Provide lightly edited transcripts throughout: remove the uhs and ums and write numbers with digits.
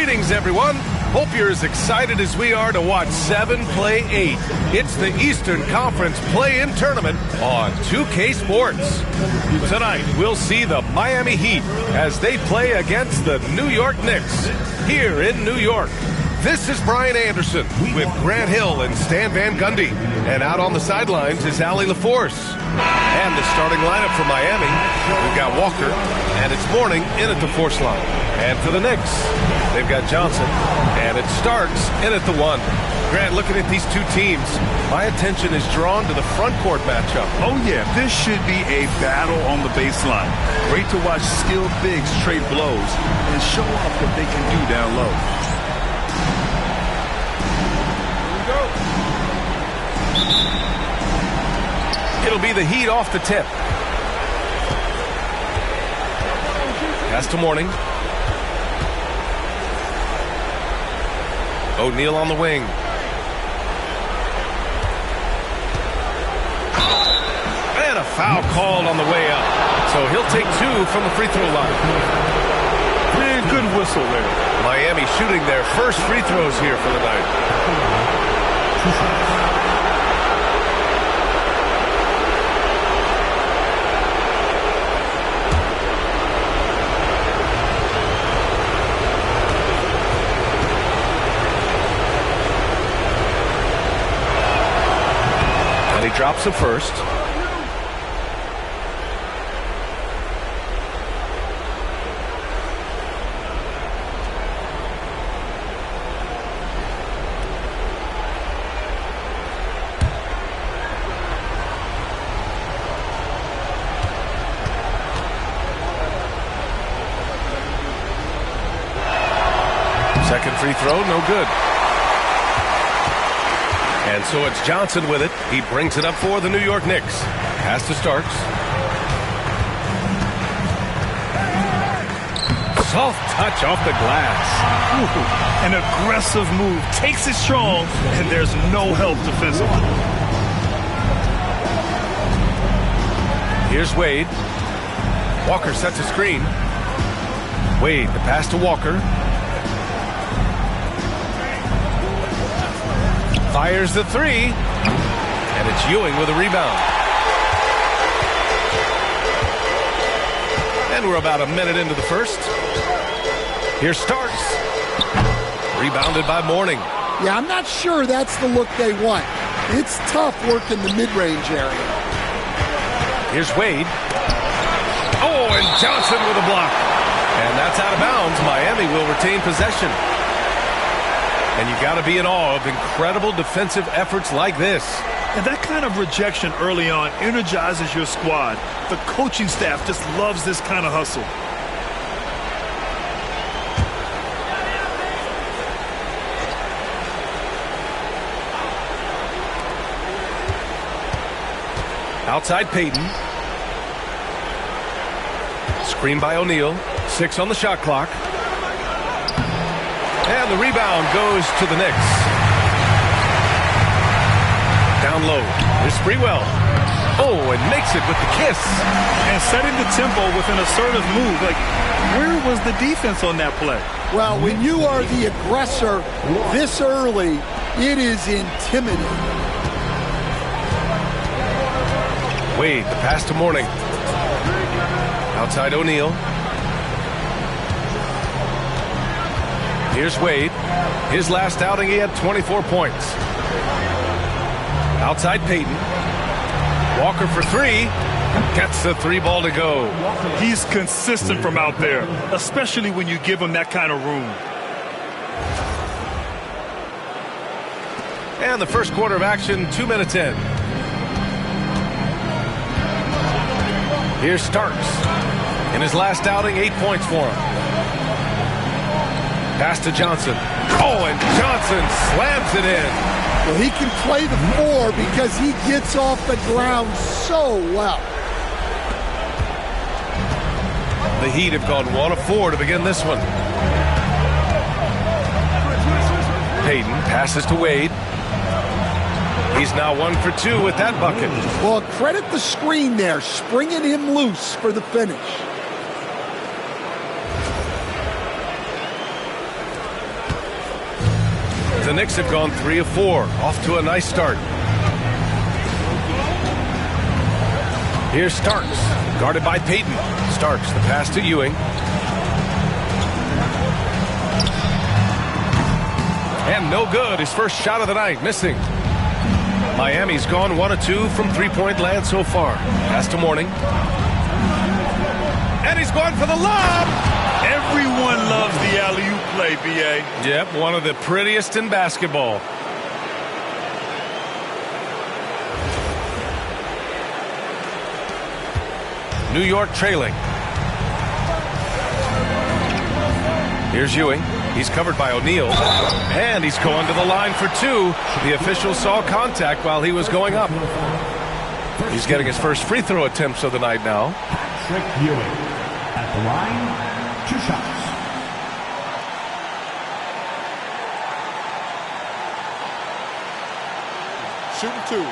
Greetings, everyone. Hope you're as excited as we are to watch 7 play 8. It's the Eastern Conference play-in tournament on 2K Sports. Tonight, we'll see the Miami Heat as they play against the New York Knicks here in New York. This is Brian Anderson with Grant Hill and Stan Van Gundy. And out on the sidelines is Allie LaForce. And the starting lineup for Miami, we've got Walker, and it's Mourning in at the force line. And for the Knicks, they've got Johnson, and it's Starks in at the 1. Grant, looking at these two teams, my attention is drawn to the front court matchup. Oh, yeah, this should be a battle on the baseline. Great to watch skilled bigs trade blows and show off what they can do down low. It'll be the Heat off the tip. Pass to Mourning. O'Neal on the wing. And a foul called on the way up. So he'll take 2 from the free throw line. Yeah, good whistle there. Miami shooting their first free throws here for the night. And he drops the first. Second free throw, no good. And so it's Johnson with it. He brings it up for the New York Knicks. Pass to Starks. Soft touch off the glass. Ooh, an aggressive move. Takes it strong, and there's no help defensively. Here's Wade. Walker sets a screen. Wade, the pass to Walker. Fires the 3, and it's Ewing with a rebound. And we're about a minute into the first. Here's Starks. Rebounded by Mourning. Yeah, I'm not sure that's the look they want. It's tough working the mid-range area. Here's Wade. Oh, and Johnson with a block. And that's out of bounds. Miami will retain possession. And you've got to be in awe of incredible defensive efforts like this. And that kind of rejection early on energizes your squad. The coaching staff just loves this kind of hustle. Outside Payton. Screen by O'Neal. 6 on the shot clock. And the rebound goes to the Knicks. Down low. Here's Sprewell. Oh, and makes it with the kiss. And setting the tempo with an assertive move. Like, where was the defense on that play? Well, when you are the aggressor this early, it is intimidating. Wade, the pass to Mourning. Outside O'Neal. Here's Wade. His last outing, he had 24 points. Outside Payton. Walker for 3. Gets the 3 ball to go. He's consistent from out there, especially when you give him that kind of room. And the first quarter of action, 2 minutes in. Here's Starks. In his last outing, 8 points for him. Pass to Johnson. Oh, and Johnson slams it in. Well, he can play the 4 because he gets off the ground so well. The Heat have gone 1 of 4 to begin this one. Payton passes to Wade. He's now 1 for 2 with that bucket. Well, credit the screen there, springing him loose for the finish. The Knicks have gone 3 of 4, off to a nice start. Here's Starks, guarded by Payton. Starks, the pass to Ewing. And no good. His first shot of the night, missing. Miami's gone 1 of 2 from three-point land so far. Pass to Mourning. And he's going for the lob. Everyone loves the alley-oop play, B.A. Yep, one of the prettiest in basketball. New York trailing. Here's Ewing. He's covered by O'Neal. And he's going to the line for 2. The official saw contact while he was going up. He's getting his first free throw attempts of the night now. Patrick Ewing at the line, 2 shots. Shooting 2.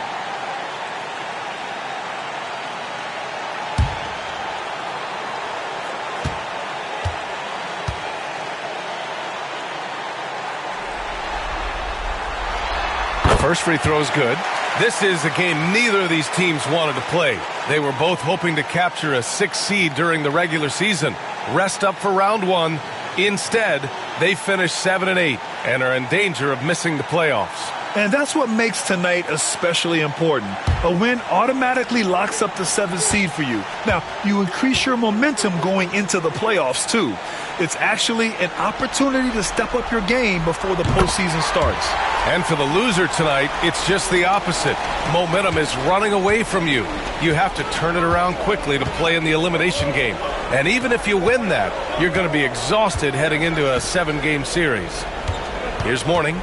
First free throw is good. This is a game neither of these teams wanted to play. They were both hoping to capture a 6th seed during the regular season. Rest up for round 1. Instead, they finished 7 and 8 and are in danger of missing the playoffs. And that's what makes tonight especially important. A win automatically locks up the 7th seed for you. Now, you increase your momentum going into the playoffs, too. It's actually an opportunity to step up your game before the postseason starts. And for the loser tonight, it's just the opposite. Momentum is running away from you. You have to turn it around quickly to play in the elimination game. And even if you win that, you're going to be exhausted heading into a 7-game series. Here's Mourning.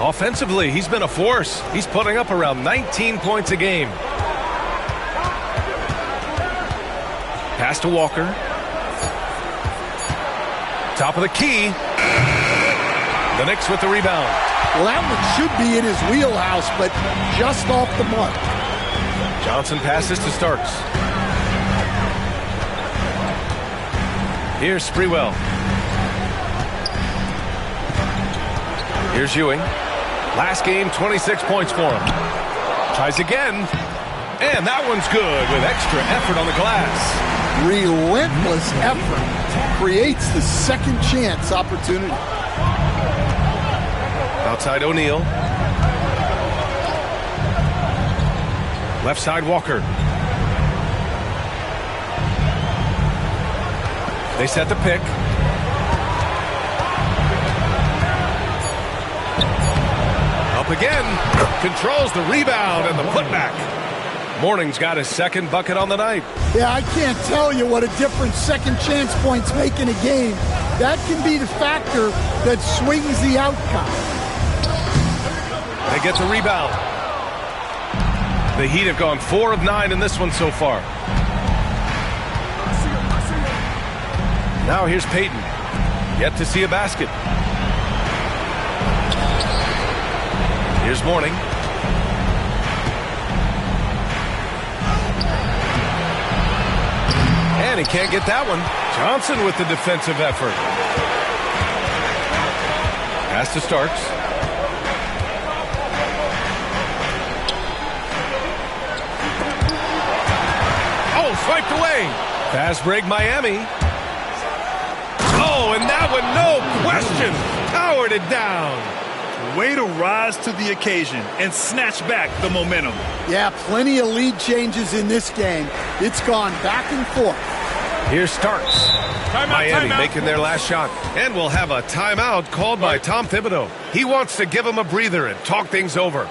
Offensively, he's been a force. He's putting up around 19 points a game. Pass to Walker. Top of the key. The Knicks with the rebound. Well, that one should be in his wheelhouse, but just off the mark. Johnson passes to Starks. Here's Sprewell. Here's Ewing. Last game, 26 points for him. Tries again. And that one's good with extra effort on the glass. Relentless effort creates the second chance opportunity. Outside O'Neal. Left side Walker. They set the pick. Up again. Controls the rebound and the putback. Mourning's got his second bucket on the night. Yeah, I can't tell you what a difference second chance points make in a game. That can be the factor that swings the outcome. They get the rebound. The Heat have gone 4 of 9 in this one so far. Now here's Payton. Yet to see a basket. Here's Mourning. And he can't get that one. Johnson with the defensive effort. Pass to Starks. Oh, swiped away. Fast break Miami. Oh, and that one, no question, powered it down. Way to rise to the occasion and snatch back the momentum. Yeah, plenty of lead changes in this game. It's gone back and forth. Here's Starks. Miami making their last shot. And we'll have a timeout called by Tom Thibodeau. He wants to give them a breather and talk things over.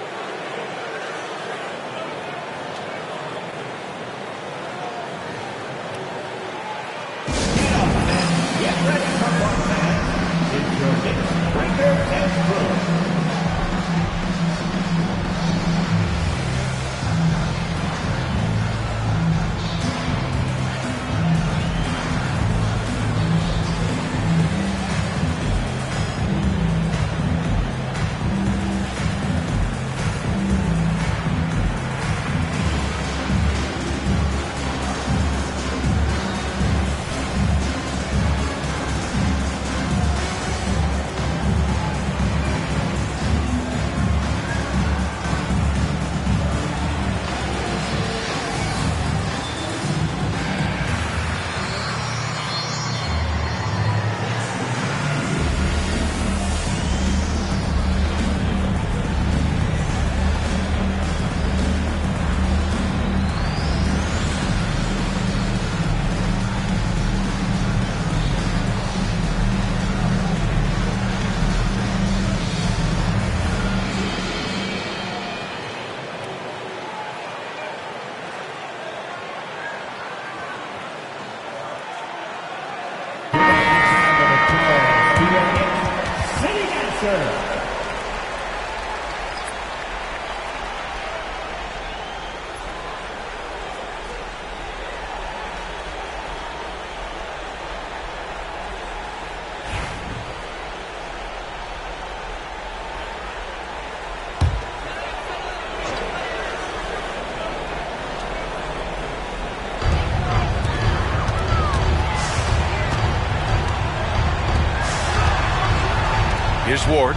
Here's Ward.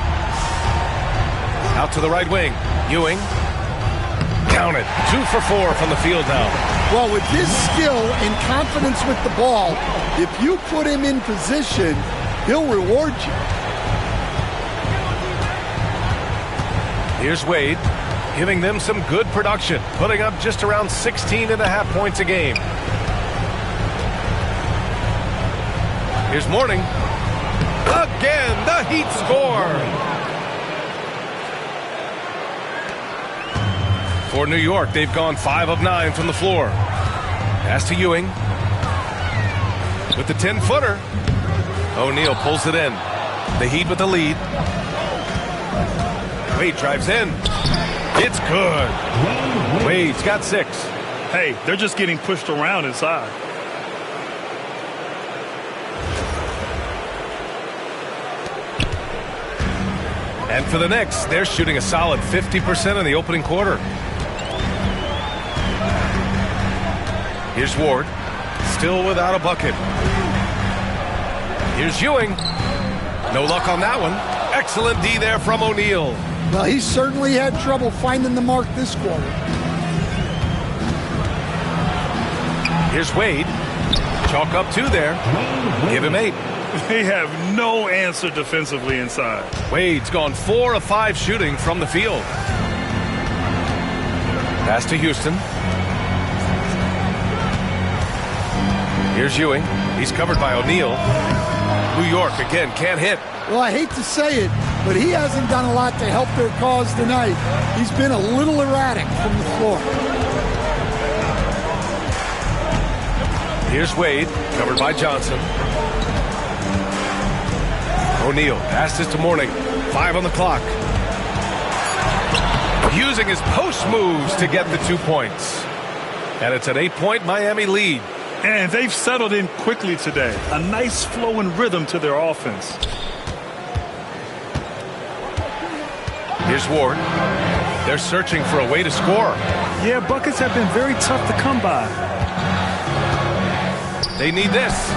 Out to the right wing. Ewing. Counted. 2 for 4 from the field now. Well, with his skill and confidence with the ball, if you put him in position, he'll reward you. Here's Wade, giving them some good production, putting up just around 16.5 points a game. Here's Mourning. Again, the Heat score. For New York, they've gone 5 of 9 from the floor. Pass to Ewing. With the 10-footer. O'Neal pulls it in. The Heat with the lead. Wade drives in. It's good. Wade's got 6. Hey, they're just getting pushed around inside. And for the Knicks, they're shooting a solid 50% in the opening quarter. Here's Ward. Still without a bucket. Here's Ewing. No luck on that one. Excellent D there from O'Neal. Well, he certainly had trouble finding the mark this quarter. Here's Wade. Chalk up 2 there. Give him 8. They have no answer defensively inside. Wade's gone 4 of 5 shooting from the field. Pass to Houston. Here's Ewing. He's covered by O'Neal. New York again can't hit. Well, I hate to say it, but he hasn't done a lot to help their cause tonight. He's been a little erratic from the floor. Here's Wade, covered by Johnson. O'Neal passes to Mourning. 5 on the clock. Using his post moves to get the 2 points. And it's an 8-point Miami lead. And they've settled in quickly today. A nice flowing rhythm to their offense. Here's Ward. They're searching for a way to score. Yeah, buckets have been very tough to come by. They need this.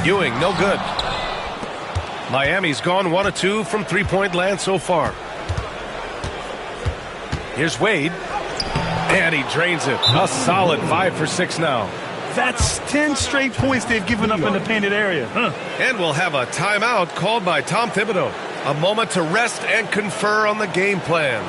Ewing, no good. Miami's gone 1 of 2 from three-point land so far. Here's Wade. And he drains it. A solid 5 for 6 now. That's 10 straight points they've given up in the painted area. And we'll have a timeout called by Tom Thibodeau. A moment to rest and confer on the game plan.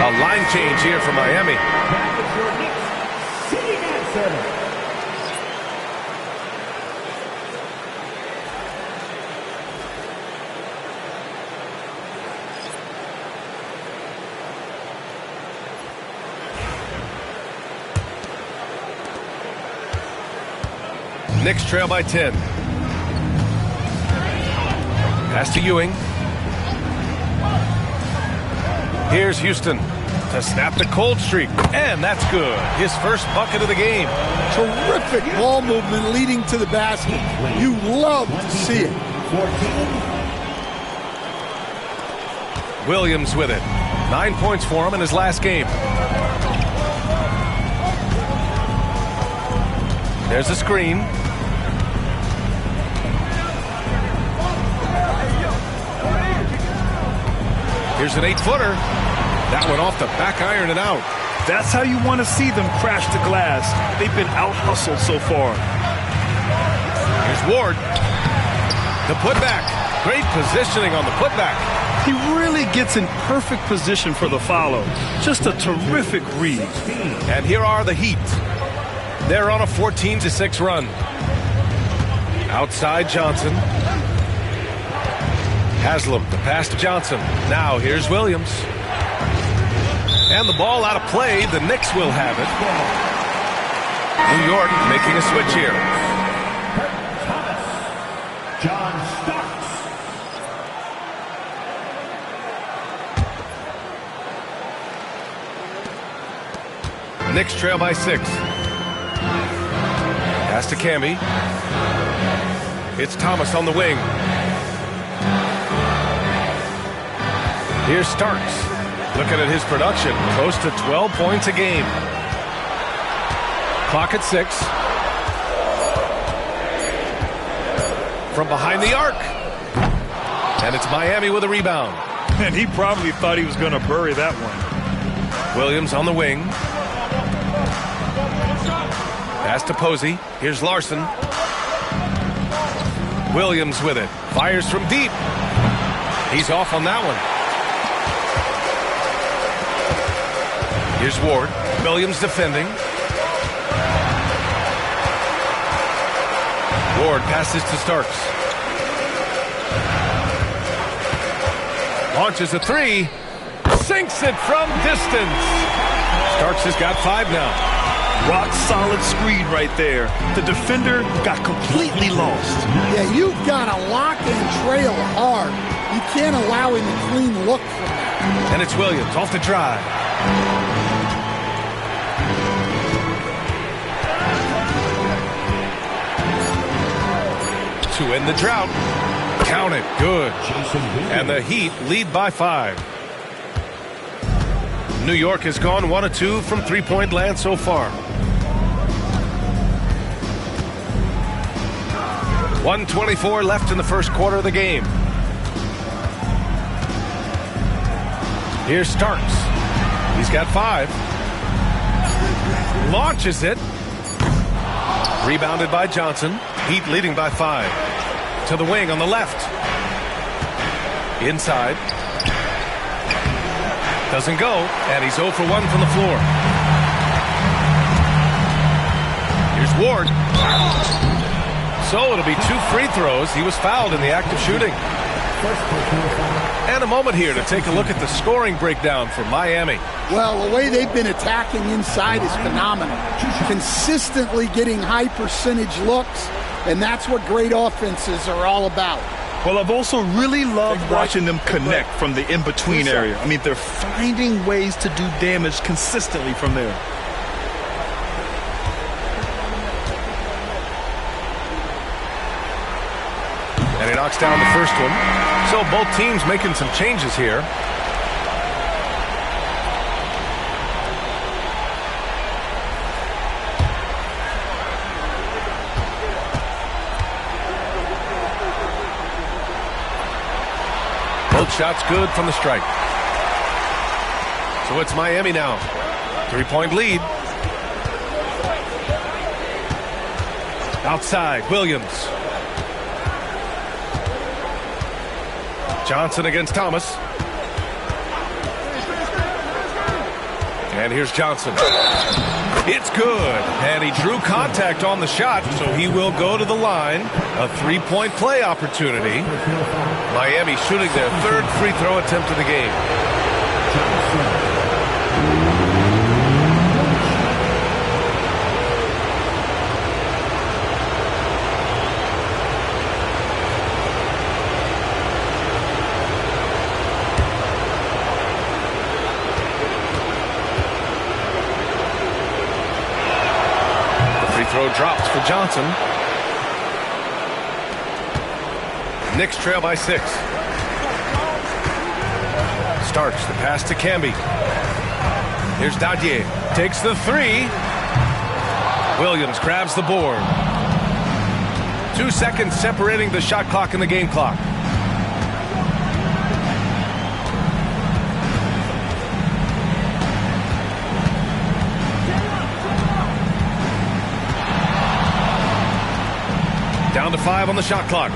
A line change here for Miami. Back with your Knicks sitting answer. Knicks trail by 10. Pass to Ewing. Here's Houston to snap the cold streak. And that's good. His first bucket of the game. Terrific ball movement leading to the basket. You love to see it. 14. Williams with it. 9 points for him in his last game. There's a screen. Here's an 8-footer. That went off the back iron and out. That's how you want to see them crash the glass. They've been out-hustled so far. Here's Ward. The putback. Great positioning on the putback. He really gets in perfect position for the follow. Just a terrific read. And here are the Heat. They're on a 14-6 run. Outside Johnson. Haslam, the pass to Johnson. Now here's Williams. And the ball out of play. The Knicks will have it. New York making a switch here. John Starks. Knicks trail by 6. Pass to Camby. It's Thomas on the wing. Here's Starks. Looking at his production, close to 12 points a game. Clock at 6. From behind the arc. And it's Miami with a rebound. And he probably thought he was going to bury that one. Williams on the wing. Pass to Posey. Here's Larson. Williams with it. Fires from deep. He's off on that one. Here's Ward. Williams defending. Ward passes to Starks. Launches a 3. Sinks it from distance. Starks has got 5 now. Rock solid screen right there. The defender got completely lost. Yeah, you've got to lock and trail hard. You can't allow him a clean look from that. And it's Williams off the drive. To end the drought. Count it. Good. And the Heat lead by 5. New York has gone 1 of 2 from three-point land so far. 1:24 left in the first quarter of the game. Here's Starks. He's got 5. Launches it. Rebounded by Johnson. Heat leading by 5. To the wing on the left. Inside. Doesn't go, and he's 0 for 1 from the floor. Here's Ward. So it'll be 2 free throws. He was fouled in the act of shooting. And a moment here to take a look at the scoring breakdown for Miami. Well, the way they've been attacking inside is phenomenal. Consistently getting high percentage looks, and that's what great offenses are all about. Well, I've also really loved watching them connect from the in-between area. I mean, they're finding ways to do damage consistently from there. And he knocks down the first one. So both teams making some changes here. Both shots good from the strike. So it's Miami now. 3-point lead. Outside, Williams. Johnson against Thomas. And here's Johnson. It's good. And he drew contact on the shot, so he will go to the line. A 3-point play opportunity. Miami shooting their 3rd free throw attempt of the game. Throw drops for Johnson. Knicks trail by 6. Starks the pass to Camby. Here's Dadier. Takes the 3. Williams grabs the board. 2 seconds separating the shot clock and the game clock. Down to 5 on the shot clock.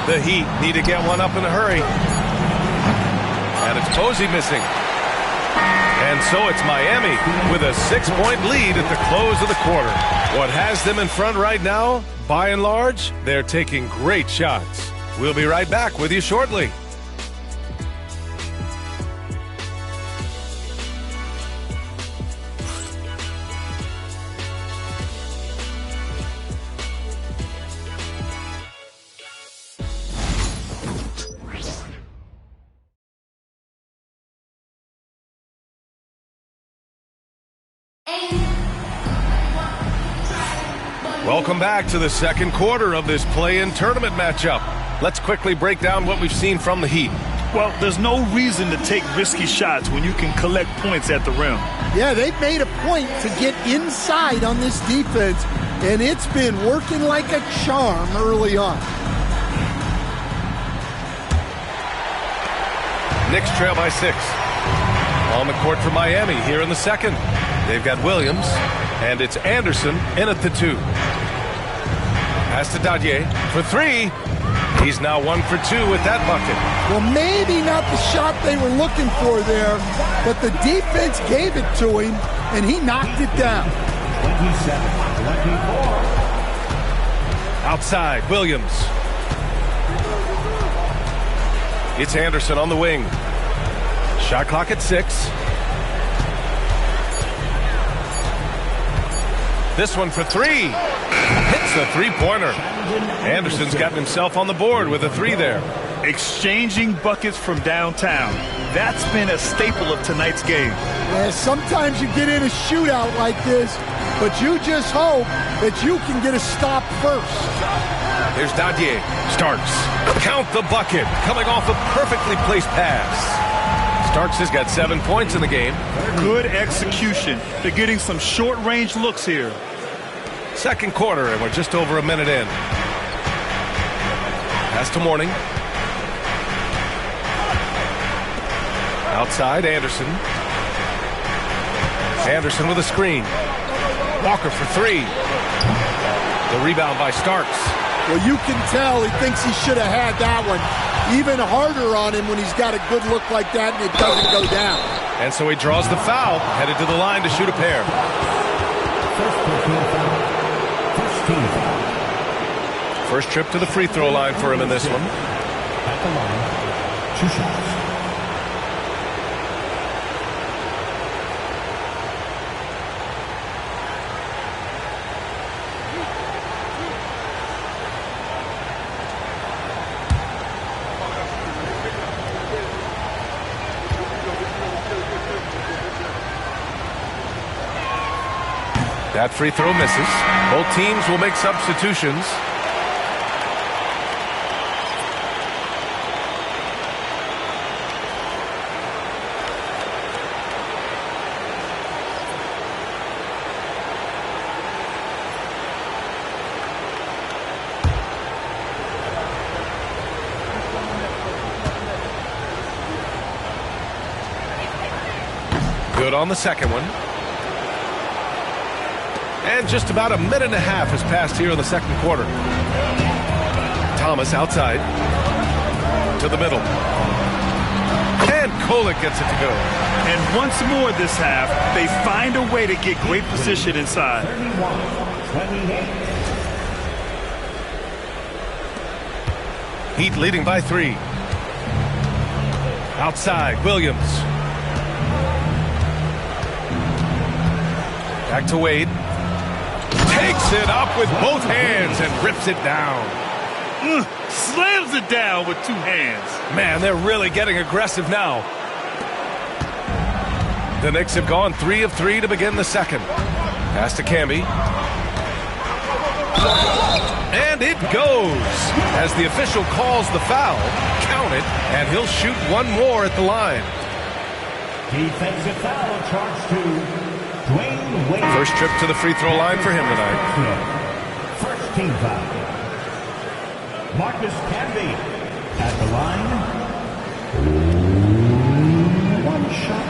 The Heat need to get one up in a hurry. And it's Posey missing. And so it's Miami with a 6-point lead at the close of the quarter. What has them in front right now, by and large, they're taking great shots. We'll be right back with you shortly. Welcome back to the second quarter of this play-in tournament matchup. Let's quickly break down what we've seen from the Heat. Well, there's no reason to take risky shots when you can collect points at the rim. Yeah, they've made a point to get inside on this defense, and it's been working like a charm early on. Knicks trail by 6. On the court for Miami here in the second. They've got Williams, and it's Anderson in at the 2. Pass to Dadier for 3. He's now 1 for 2 with that bucket. Well, maybe not the shot they were looking for there, but the defense gave it to him, and he knocked it down. 27-24. Outside, Williams. It's Anderson on the wing. Shot clock at 6. This one for 3. Hits the three-pointer. Anderson's gotten himself on the board with a 3 there. Exchanging buckets from downtown. That's been a staple of tonight's game. Yeah, sometimes you get in a shootout like this, but you just hope that you can get a stop first. Here's Dadier. Starks. Count the bucket. Coming off a perfectly placed pass. Starks has got 7 points in the game. Good execution. They're getting some short-range looks here. Second quarter, and we're just over a minute in. Pass to Mourning. Outside, Anderson. Anderson with a screen. Walker for 3. The rebound by Starks. Well, you can tell he thinks he should have had that one. Even harder on him when he's got a good look like that and it doesn't go down. And so he draws the foul, headed to the line to shoot a pair. First trip to the free throw line for him in this one. At the line, 2 shots. That free throw misses. Both teams will make substitutions. Good on the second one. And just about a minute and a half has passed here in the second quarter. Thomas outside. To the middle. And Kolek gets it to go. And once more this half, they find a way to get great position inside. 31-28. Heat leading by 3. Outside, Williams. Back to Wade. Takes it up with both hands and rips it down. Slams it down with 2 hands. Man, they're really getting aggressive now. The Knicks have gone 3 of 3 to begin the second. Pass to Camby. And it goes. As the official calls the foul, count it, and he'll shoot 1 more at the line. Defensive foul charged to First trip to the free throw line for him tonight. First team foul. Marcus Camby at the line. One shot.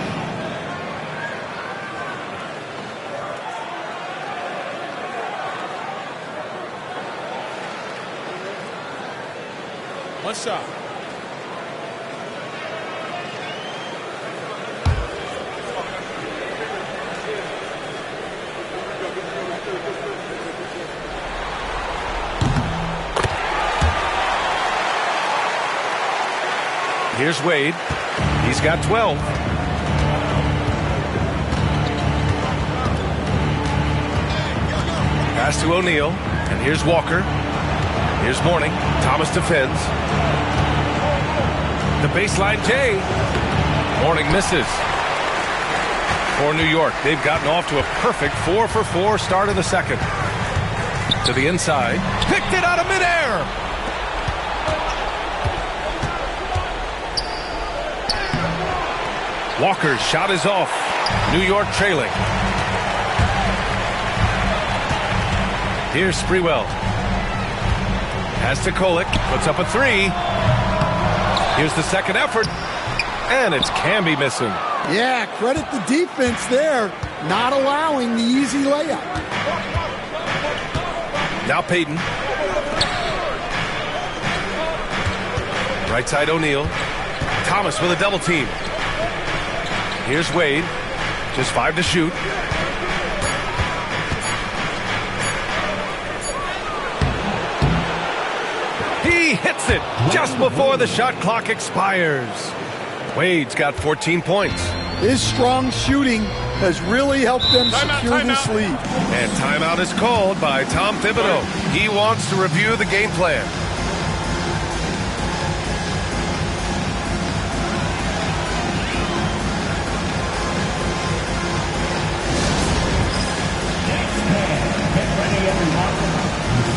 One shot. Here's Wade. He's got 12. Pass to O'Neal. And here's Walker. Here's Mourning. Thomas defends. The baseline J. Mourning misses. For New York, they've gotten off to a perfect 4-for-4 start of the second. To the inside. Picked it out of midair. Walker's shot is off. New York trailing. Here's Sprewell. Has to Kolek. Puts up a three. Here's the second effort. And it's Camby missing. Yeah, credit the defense there. Not allowing the easy layup. Now Payton. Right side O'Neal. Thomas with a double team. Here's Wade. Just 5 to shoot. He hits it just before the shot clock expires. Wade's got 14 points. His strong shooting has really helped them secure this lead. And timeout is called by Tom Thibodeau. He wants to review the game plan.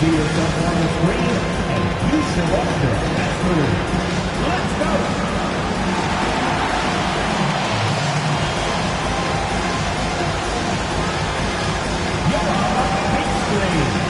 See yourself on the screen and you show up to that move. Let's go. You're on the big screen.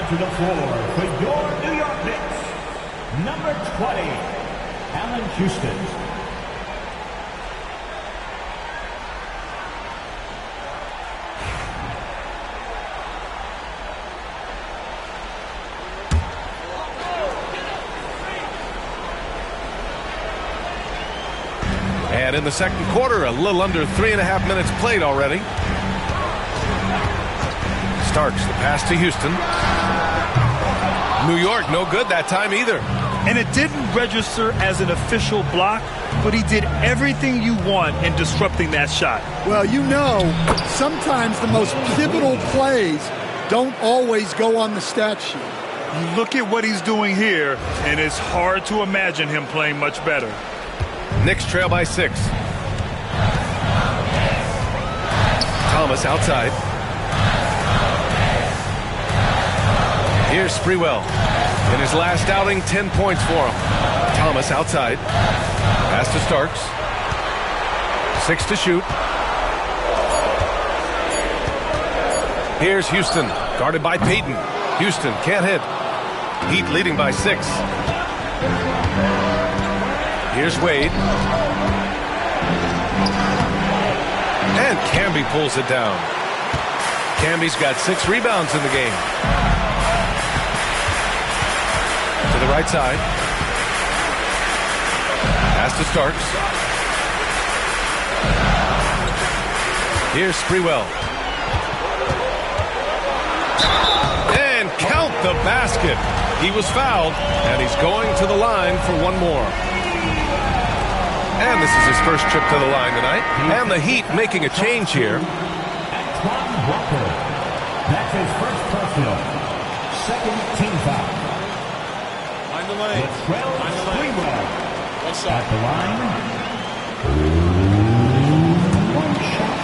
To the floor for your New York Knicks, number 20, Allen Houston. And in the second quarter, a little under 3.5 minutes played already. Starks the pass to Houston. New York, no good that time either. And it didn't register as an official block, but he did everything you want in disrupting that shot. Well, you know, sometimes the most pivotal plays don't always go on the stat sheet. You look at what he's doing here, and it's hard to imagine him playing much better. Knicks trail by 6. Thomas outside. Here's Sprewell. In his last outing, 10 points for him. Thomas outside. Pass to Starks. 6 to shoot. Here's Houston, guarded by Payton. Houston can't hit. Heat leading by 6. Here's Wade. Camby pulls it down. Camby's got 6 rebounds in the game. To the right side. Pass to Starks. Here's Sprewell. And count the basket. He was fouled, and he's going to the line for one more. And this is his first trip to the line tonight. And the Heat making a change here. That's his first personal. Second team foul. Find the lane. What's at the line? One shot.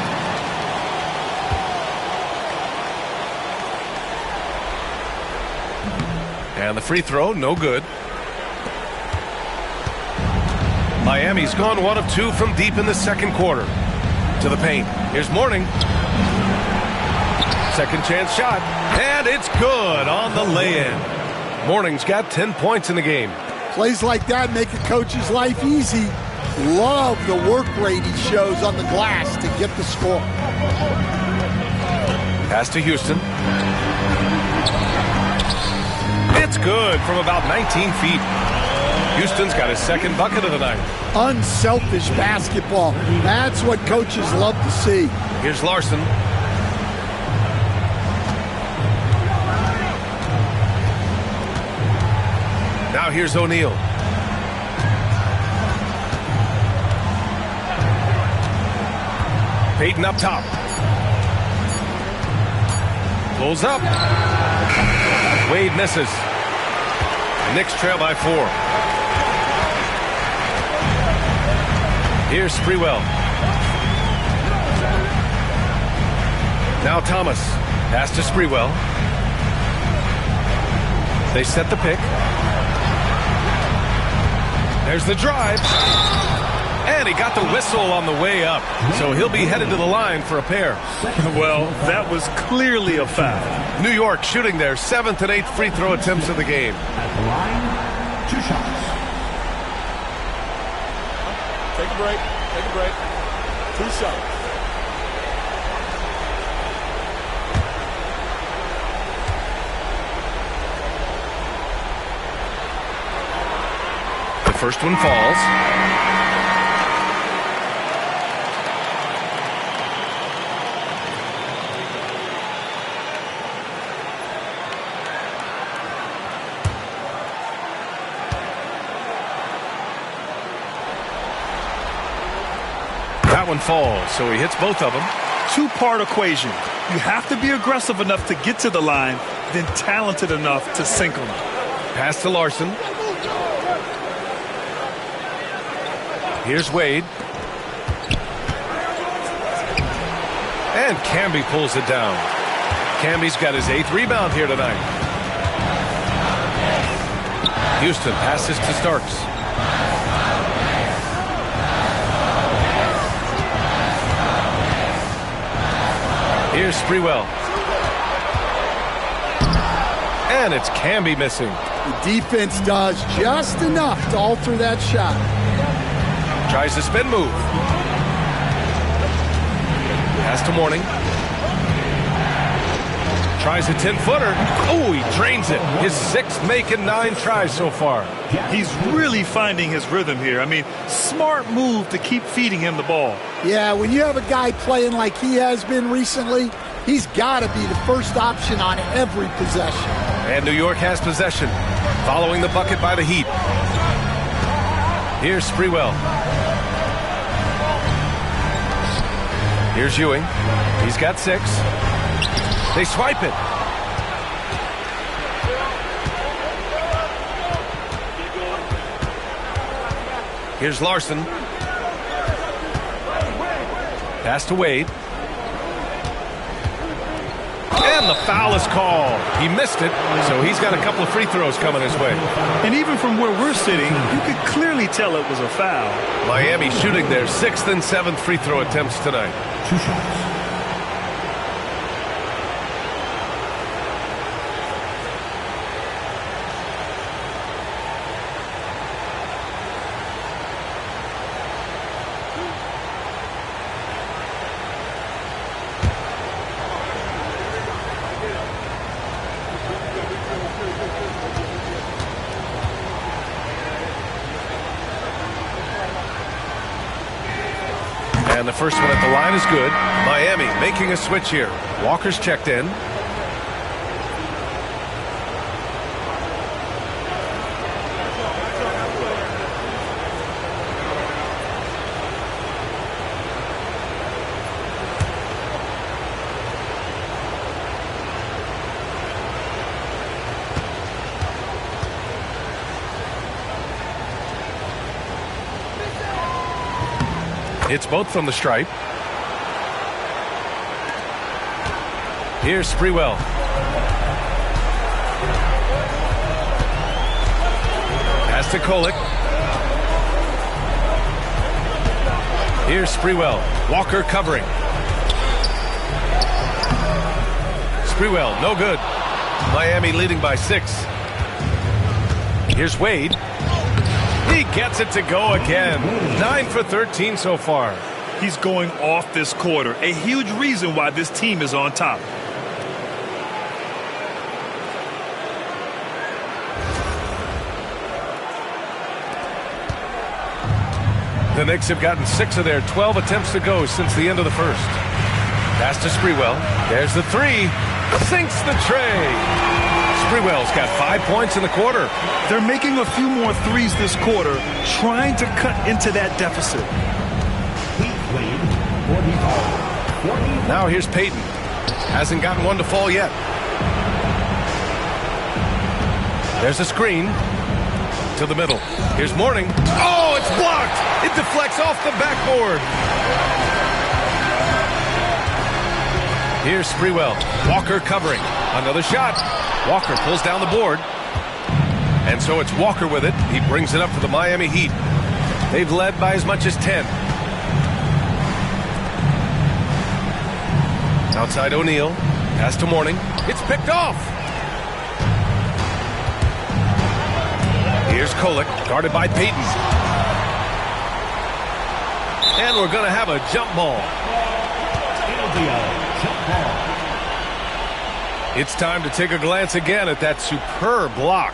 And the free throw, no good. Miami's gone 1 of 2 from deep in the second quarter. To the paint. Here's Mourning. Second chance shot. And it's good on the lay-in. Mourning's got 10 points in the game. Plays like that make a coach's life easy. Love the work rate he shows on the glass to get the score. Pass to Houston. It's good from about 19 feet. Houston's got his second bucket of the night. Unselfish basketball. That's what coaches love to see. Here's Larson. Now here's O'Neal. Payton up top. Pulls up. Wade misses. Knicks trail by 4. Here's Sprewell. Now Thomas. Pass to Sprewell. They set the pick. There's the drive. And he got the whistle on the way up. So he'll be headed to the line for a pair. Well, that was clearly a foul. New York shooting their 7th and 8th free throw attempts of the game. At the line, 2 shots. Take a break. Take a break. 2 shots. The first one falls. That one falls, so he hits both of them. 2-part equation. You have to be aggressive enough to get to the line, then talented enough to sink them. Pass to Larson. Here's Wade. And Camby pulls it down. Camby's got his 8th rebound here tonight. Houston passes to Starks. Here's Sprewell. And it's Camby missing. The defense does just enough to alter that shot. Tries the spin move. Pass to Mourning. Tries a 10-footer. Oh, he drains it. His 6th make in 9 tries so far. He's really finding his rhythm here. I mean, smart move to keep feeding him the ball. Yeah, when you have a guy playing like he has been recently, he's got to be the first option on every possession. And New York has possession, following the bucket by the Heat. Here's Sprewell. Here's Ewing. He's got 6. They swipe it. Here's Larson. Pass to Wade. And the foul is called. He missed it, so he's got a couple of free throws coming his way. And even from where we're sitting, you could clearly tell it was a foul. Miami shooting their 6th and 7th free throw attempts tonight. 2 shots. And the first one at the line is good. Miami making a switch here. Walker's checked in. It's both from the stripe. Here's Sprewell. Pass to Kolek. Here's Sprewell. Walker covering. Sprewell, no good. Miami leading by 6. Here's Wade. He gets it to go again. 9 for 13 so far. He's going off this quarter. A huge reason why this team is on top. The Knicks have gotten 6 of their 12 attempts to go since the end of the first. Pass to Sprewell. There's the 3. Sinks the tray. Sprewell's got 5 points in the quarter. They're making a few more threes this quarter, trying to cut into that deficit. Now here's Payton. Hasn't gotten one to fall yet. There's a screen. To the middle. Here's Mourning. Oh, it's blocked. It deflects off the backboard. Here's Sprewell. Walker covering. Another shot. Walker pulls down the board. And so it's Walker with it. He brings it up for the Miami Heat. They've led by as much as 10. Outside O'Neal. Pass to Mourning. It's picked off. Here's Kolek, guarded by Payton. And we're going to have a jump ball. It's time to take a glance again at that superb block.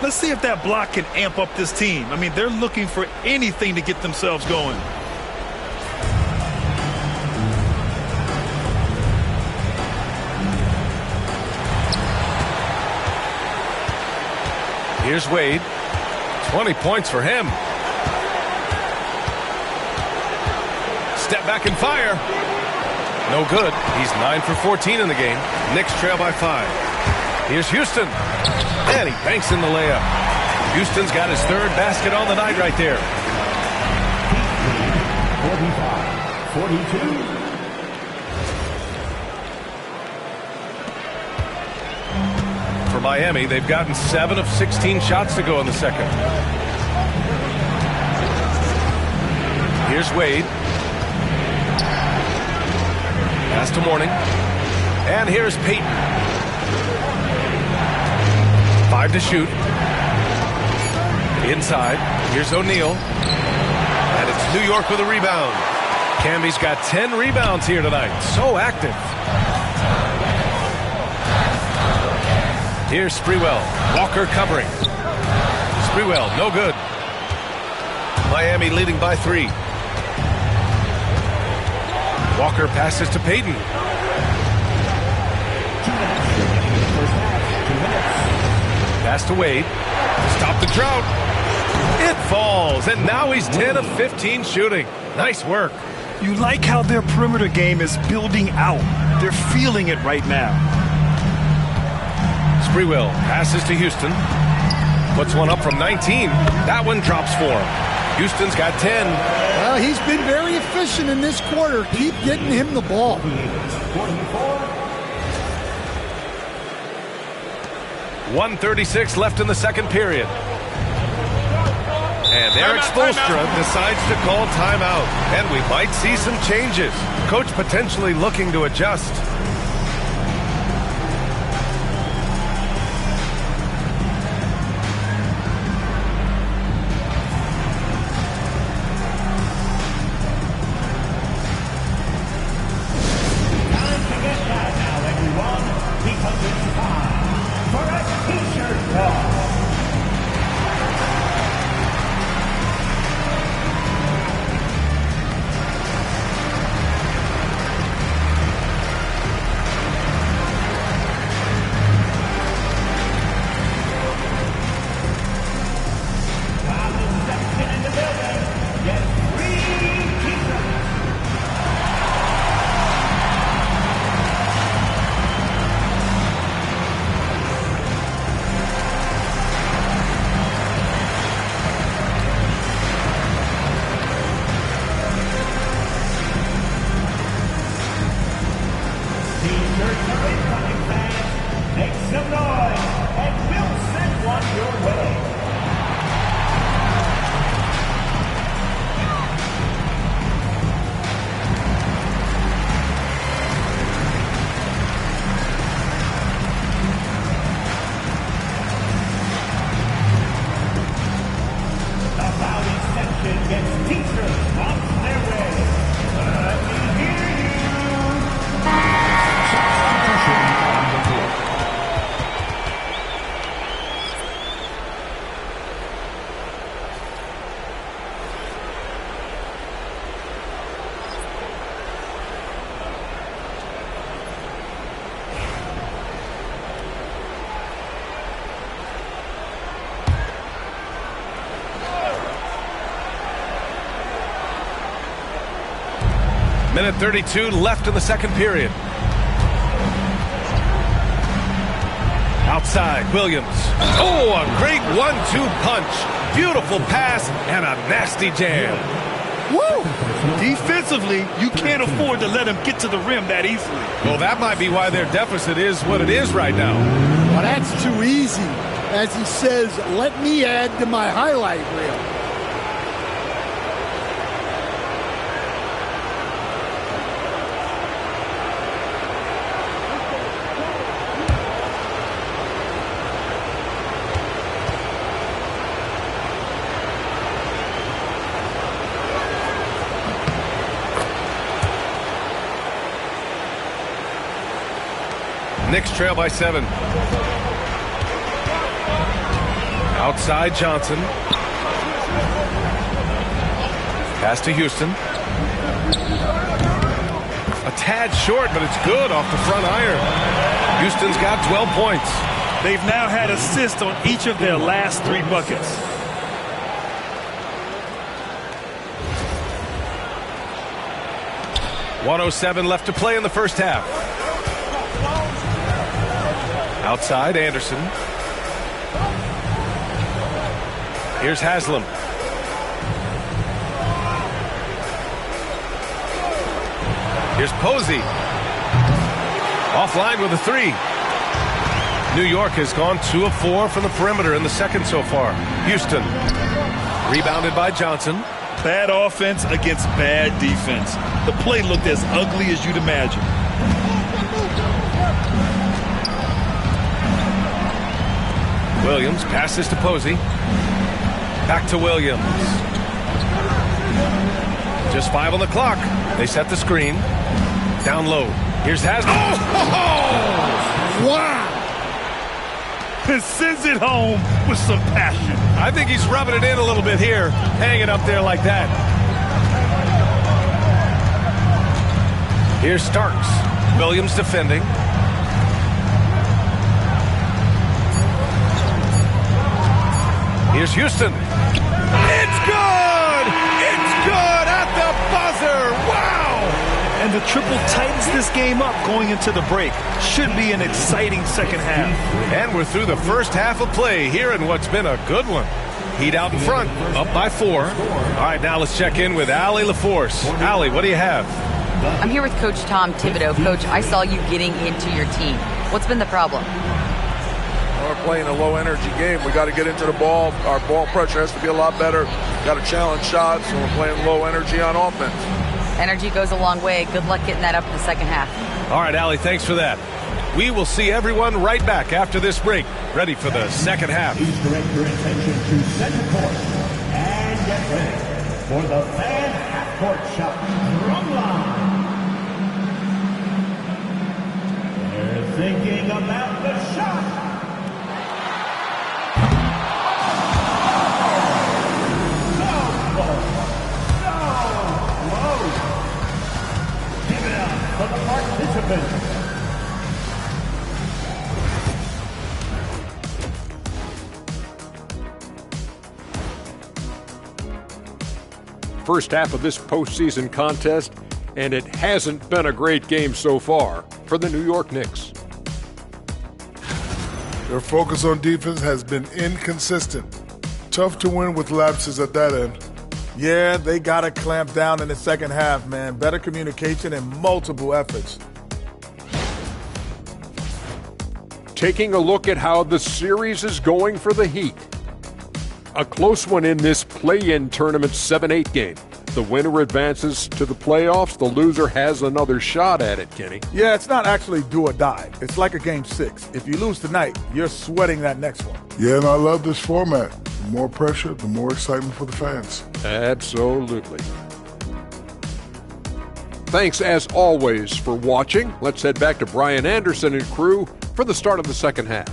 Let's see if that block can amp up this team. I mean, they're looking for anything to get themselves going. Here's Wade. 20 points for him. Step back and fire. No good. He's 9 for 14 in the game. Knicks trail by 5. Here's Houston. And he banks in the layup. Houston's got his 3rd basket on the night right there. 45-42. For Miami, they've gotten 7 of 16 shots to go in the second. Here's Wade. Pass to Mourning. And here's Payton. 5 to shoot. Inside. Here's O'Neal. And it's New York with a rebound. Camby's got 10 rebounds here tonight. So active. Here's Sprewell. Walker covering. Sprewell, no good. Miami leading by 3. Walker passes to Payton. Pass to Wade. Stop the drought. It falls, and now he's 10 of 15 shooting. Nice work. You like how their perimeter game is building out. They're feeling it right now. Sprewell passes to Houston. Puts one up from 19. That one drops for him. Houston's got 10. Well, he's been very efficient in this quarter. Keep getting him the ball. 1:36 left in the second period. And Eric Spoelstra decides to call timeout. And we might see some changes. Coach potentially looking to adjust. Minute 32 left in the second period. Outside, Williams. Oh, a great 1-2 punch. Beautiful pass and a nasty jam. Woo! Defensively, you can't afford to let him get to the rim that easily. Well, that might be why their deficit is what it is right now. Well, that's too easy. As he says, let me add to my highlight reel. Knicks trail by 7. Outside Johnson. Pass to Houston. A tad short, but it's good off the front iron. Houston's got 12 points. They've now had assists on each of their last 3 buckets. .107 left to play in the first half. Outside, Anderson. Here's Haslam. Here's Posey. Offline with a 3. New York has gone 2 of 4 from the perimeter in the second so far. Houston. Rebounded by Johnson. Bad offense against bad defense. The play looked as ugly as you'd imagine. Williams passes to Posey. Back to Williams. Just 5 on the clock. They set the screen. Down low. Here's Haslam. Oh! Wow! And sends it home with some passion. I think he's rubbing it in a little bit here. Hanging up there like that. Here's Starks. Williams defending. Here's Houston. It's good! It's good at the buzzer! Wow! And the triple tightens this game up going into the break. Should be an exciting second half. And we're through the first half of play here in what's been a good one. Heat out in front, up by 4. All right, now let's check in with Allie LaForce. Allie, what do you have? I'm here with Coach Tom Thibodeau. Coach, I saw you getting into your team. What's been the problem? We're playing a low-energy game. We got to get into the ball. Our ball pressure has to be a lot better. Got to challenge shots, and we're playing low energy on offense. Energy goes a long way. Good luck getting that up in the second half. All right, Allie, thanks for that. We will see everyone right back after this break, ready for the second half. Please direct your attention to center court and get ready for the fan half-court shot drum line. They're thinking about the shot. For the participants. First half of this postseason contest, and it hasn't been a great game so far for the New York Knicks. Their focus on defense has been inconsistent. Tough to win with lapses at that end. Yeah, they got to clamp down in the second half, man. Better communication and multiple efforts. Taking a look at how the series is going for the Heat. A close one in this play-in tournament 7-8 game. The winner advances to the playoffs. The loser has another shot at it, Kenny. Yeah, it's not actually do or die. It's like a game 6. If you lose tonight, you're sweating that next one. Yeah, and I love this format. The more pressure, the more excitement for the fans. Absolutely. Thanks, as always, for watching. Let's head back to Brian Anderson and crew for the start of the second half.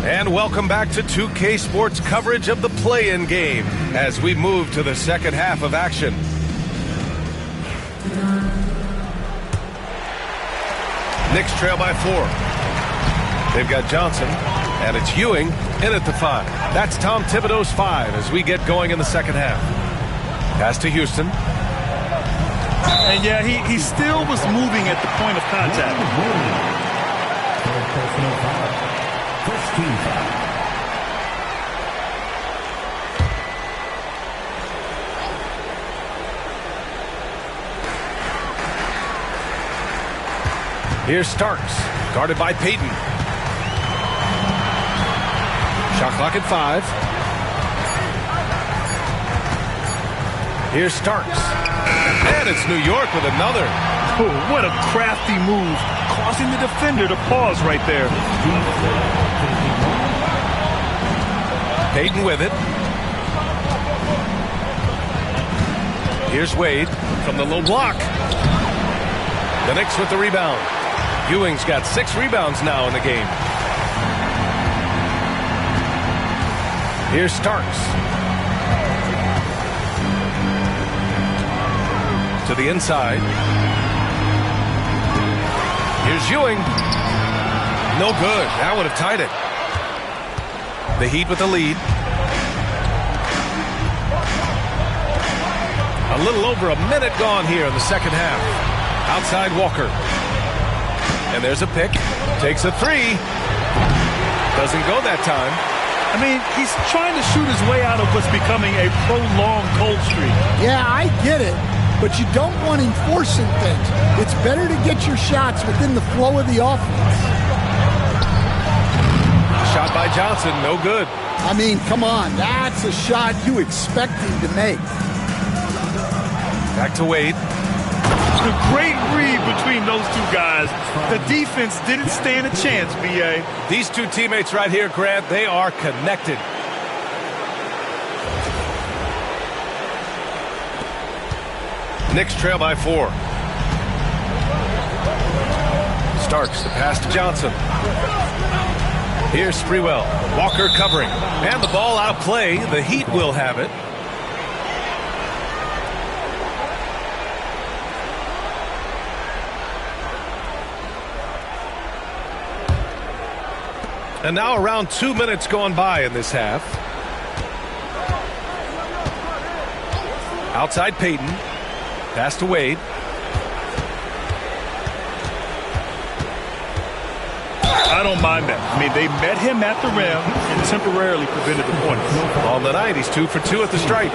And welcome back to 2K Sports coverage of the play-in game as we move to the second half of action. Knicks trail by 4. They've got Johnson, and it's Ewing in at the 5. That's Tom Thibodeau's 5 as we get going in the second half. Pass to Houston. And yeah, he still was moving at the point of contact. Personal foul. First team foul. Here's Starks, guarded by Payton. Shot clock at 5. Here's Starks. And it's New York with another. Oh, what a crafty move, causing the defender to pause right there. Payton with it. Here's Wade from the low block. The Knicks with the rebound. Ewing's got 6 rebounds now in the game. Here's Starks. To the inside. Here's Ewing. No good. That would have tied it. The Heat with the lead. A little over a minute gone here in the second half. Outside Walker. And there's a pick. Takes a 3. Doesn't go that time. I mean, he's trying to shoot his way out of what's becoming a prolonged cold streak. Yeah, I get it, but you don't want him forcing things. It's better to get your shots within the flow of the offense. Shot by Johnson, no good. I mean, come on, that's a shot you expect him to make. Back to Wade. A great read between those two guys. The defense didn't stand a chance, B.A. These two teammates right here, Grant, they are connected. Knicks trail by 4. Starks the pass to Johnson. Here's Sprewell. Walker covering. And the ball out of play. The Heat will have it. And now around 2 minutes gone by in this half. Outside Payton. Pass to Wade. I don't mind that. I mean, they met him at the rim and temporarily prevented the points. On the night, he's 2 for 2 at the stripe.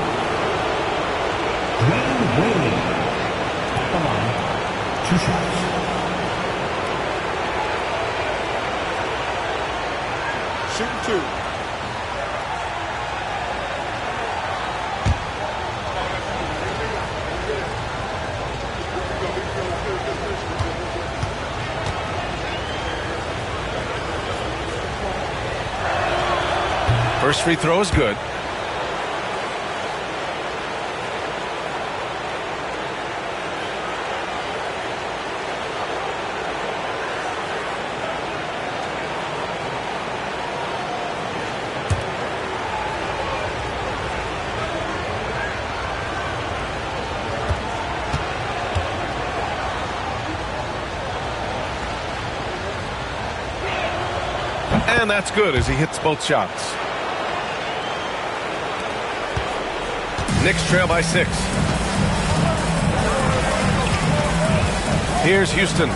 Wade. Come on. 2 shots. Shooting 2. First free throw is good. And that's good as he hits both shots. Knicks trail by 6. Here's Houston.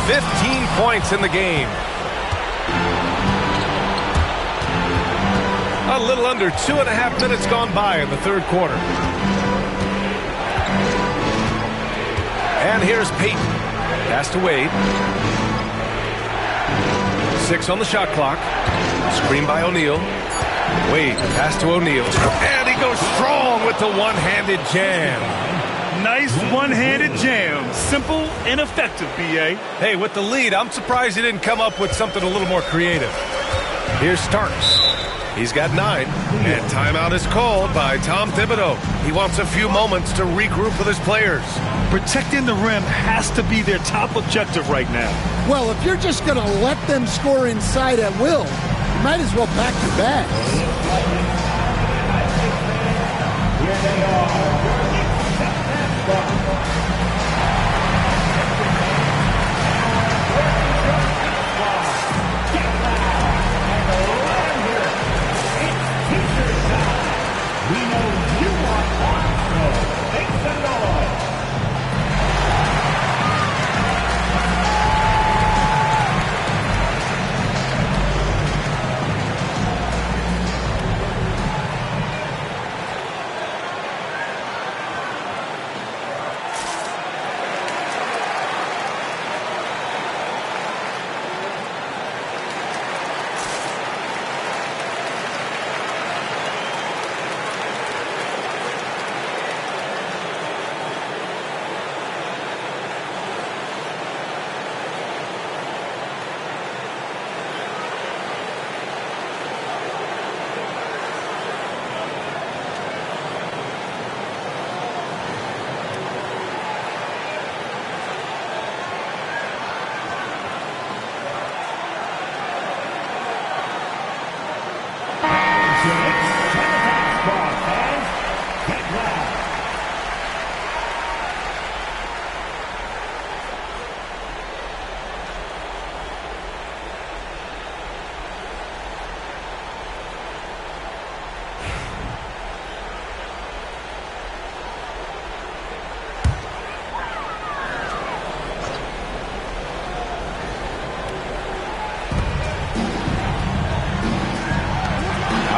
15 points in the game. A little under 2.5 minutes gone by in the third quarter. And here's Payton. Pass to Wade. 6 on the shot clock. Screen by O'Neal. Wade, pass to O'Neal. And he goes strong with the one-handed jam. Nice one-handed jam. Simple and effective, B.A. Hey, with the lead, I'm surprised he didn't come up with something a little more creative. Here's Starks. He's got 9. And timeout is called by Tom Thibodeau. He wants a few moments to regroup with his players. Protecting the rim has to be their top objective right now. Well, if you're just going to let them score inside at will, you might as well pack your bags. Here they are.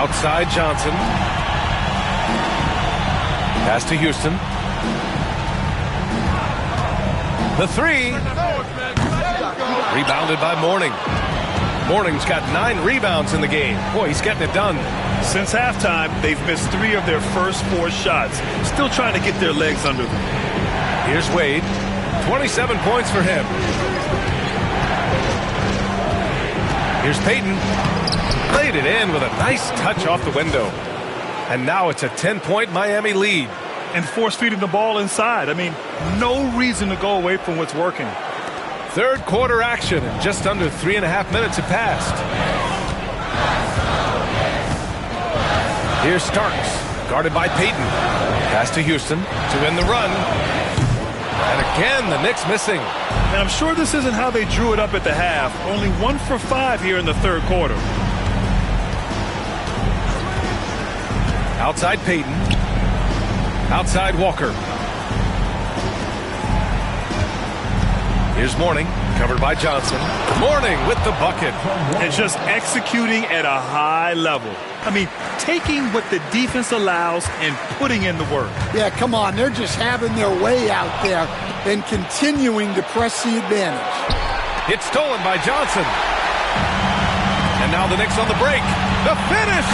Outside Johnson. Pass to Houston. The three. Rebounded by Mourning. Mourning's got 9 rebounds in the game. Boy, he's getting it done. Since halftime, they've missed 3 of their first 4 shots. Still trying to get their legs under them. Here's Wade. 27 points for him. Here's Payton. Laid it in with a nice touch off the window. And now it's a 10-point Miami lead. And force-feeding the ball inside. I mean, no reason to go away from what's working. Third quarter action, and just under 3.5 minutes have passed. Here's Starks, guarded by Payton. Pass to Houston to win the run. And again, the Knicks missing. And I'm sure this isn't how they drew it up at the half. Only 1 for 5 here in the third quarter. Outside Payton. Outside Walker. Here's Mourning, covered by Johnson. Mourning with the bucket. And just executing at a high level. I mean, taking what the defense allows and putting in the work. Yeah, come on. They're just having their way out there and continuing to press the advantage. It's stolen by Johnson. And now the Knicks on the break. The finish!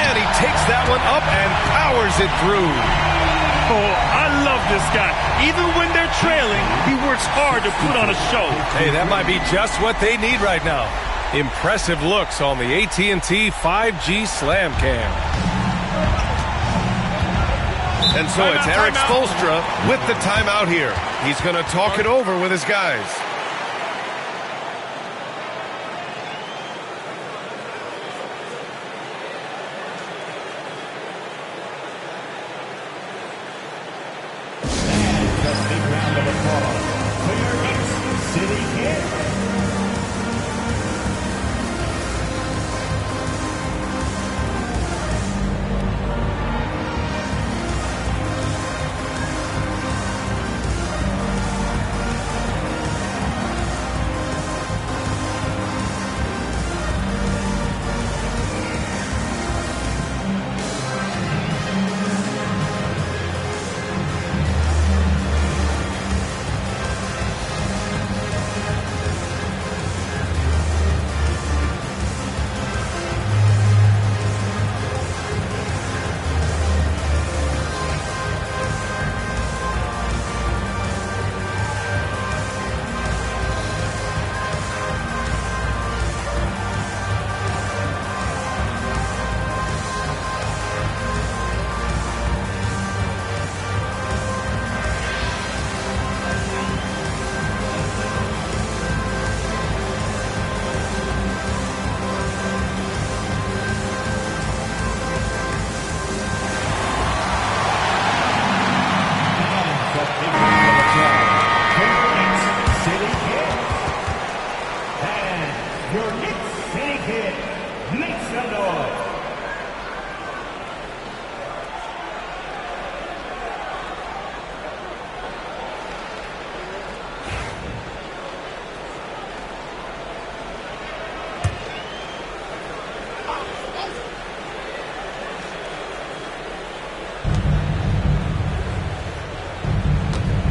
And he takes that one up and powers it through. Oh, I love this guy. Even when they're trailing, he works hard to put on a show. Hey, that might be just what they need right now. Impressive looks on the AT&T 5G Slam Cam. And so it's Eric Spoelstra with the timeout here. He's going to talk it over with his guys.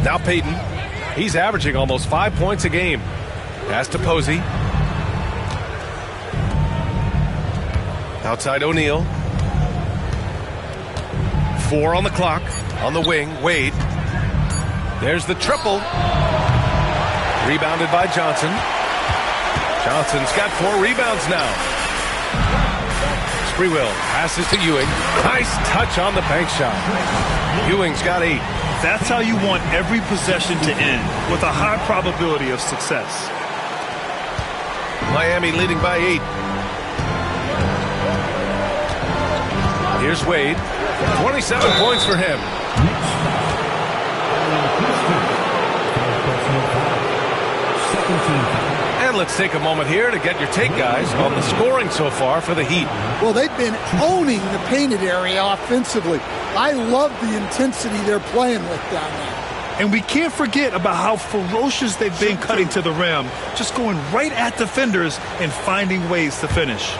Now Payton. He's averaging almost 5 points a game. Pass to Posey. Outside O'Neal. 4 on the clock. On the wing, Wade. There's the triple. Rebounded by Johnson. Johnson's got 4 rebounds now. Sprewell passes to Ewing. Nice touch on the bank shot. Ewing's got 8. That's how you want every possession to end, with a high probability of success. Miami leading by 8. Here's Wade. 27 points for him. And let's take a moment here to get your take, guys, on the scoring so far for the Heat. Well, they've been owning the painted area offensively. I love the intensity they're playing with down there. And we can't forget about how ferocious they've been cutting to the rim, just going right at defenders and finding ways to finish.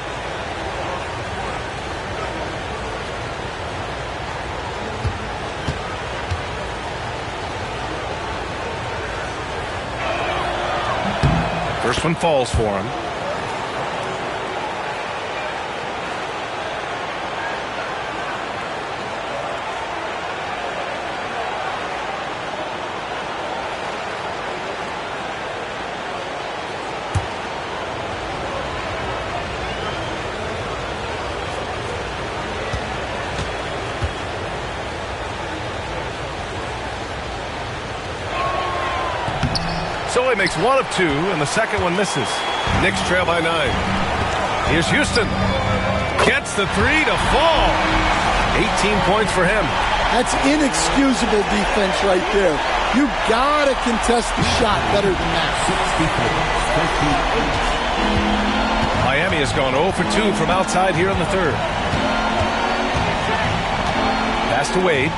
First one falls for him. So he makes one of two, and the second one misses. Knicks trail by 9. Here's Houston. Gets the three to fall. 18 points for him. That's inexcusable defense right there. You gotta contest the shot better than that. Miami has gone 0 for 2 from outside here in the third. Pass to Wade.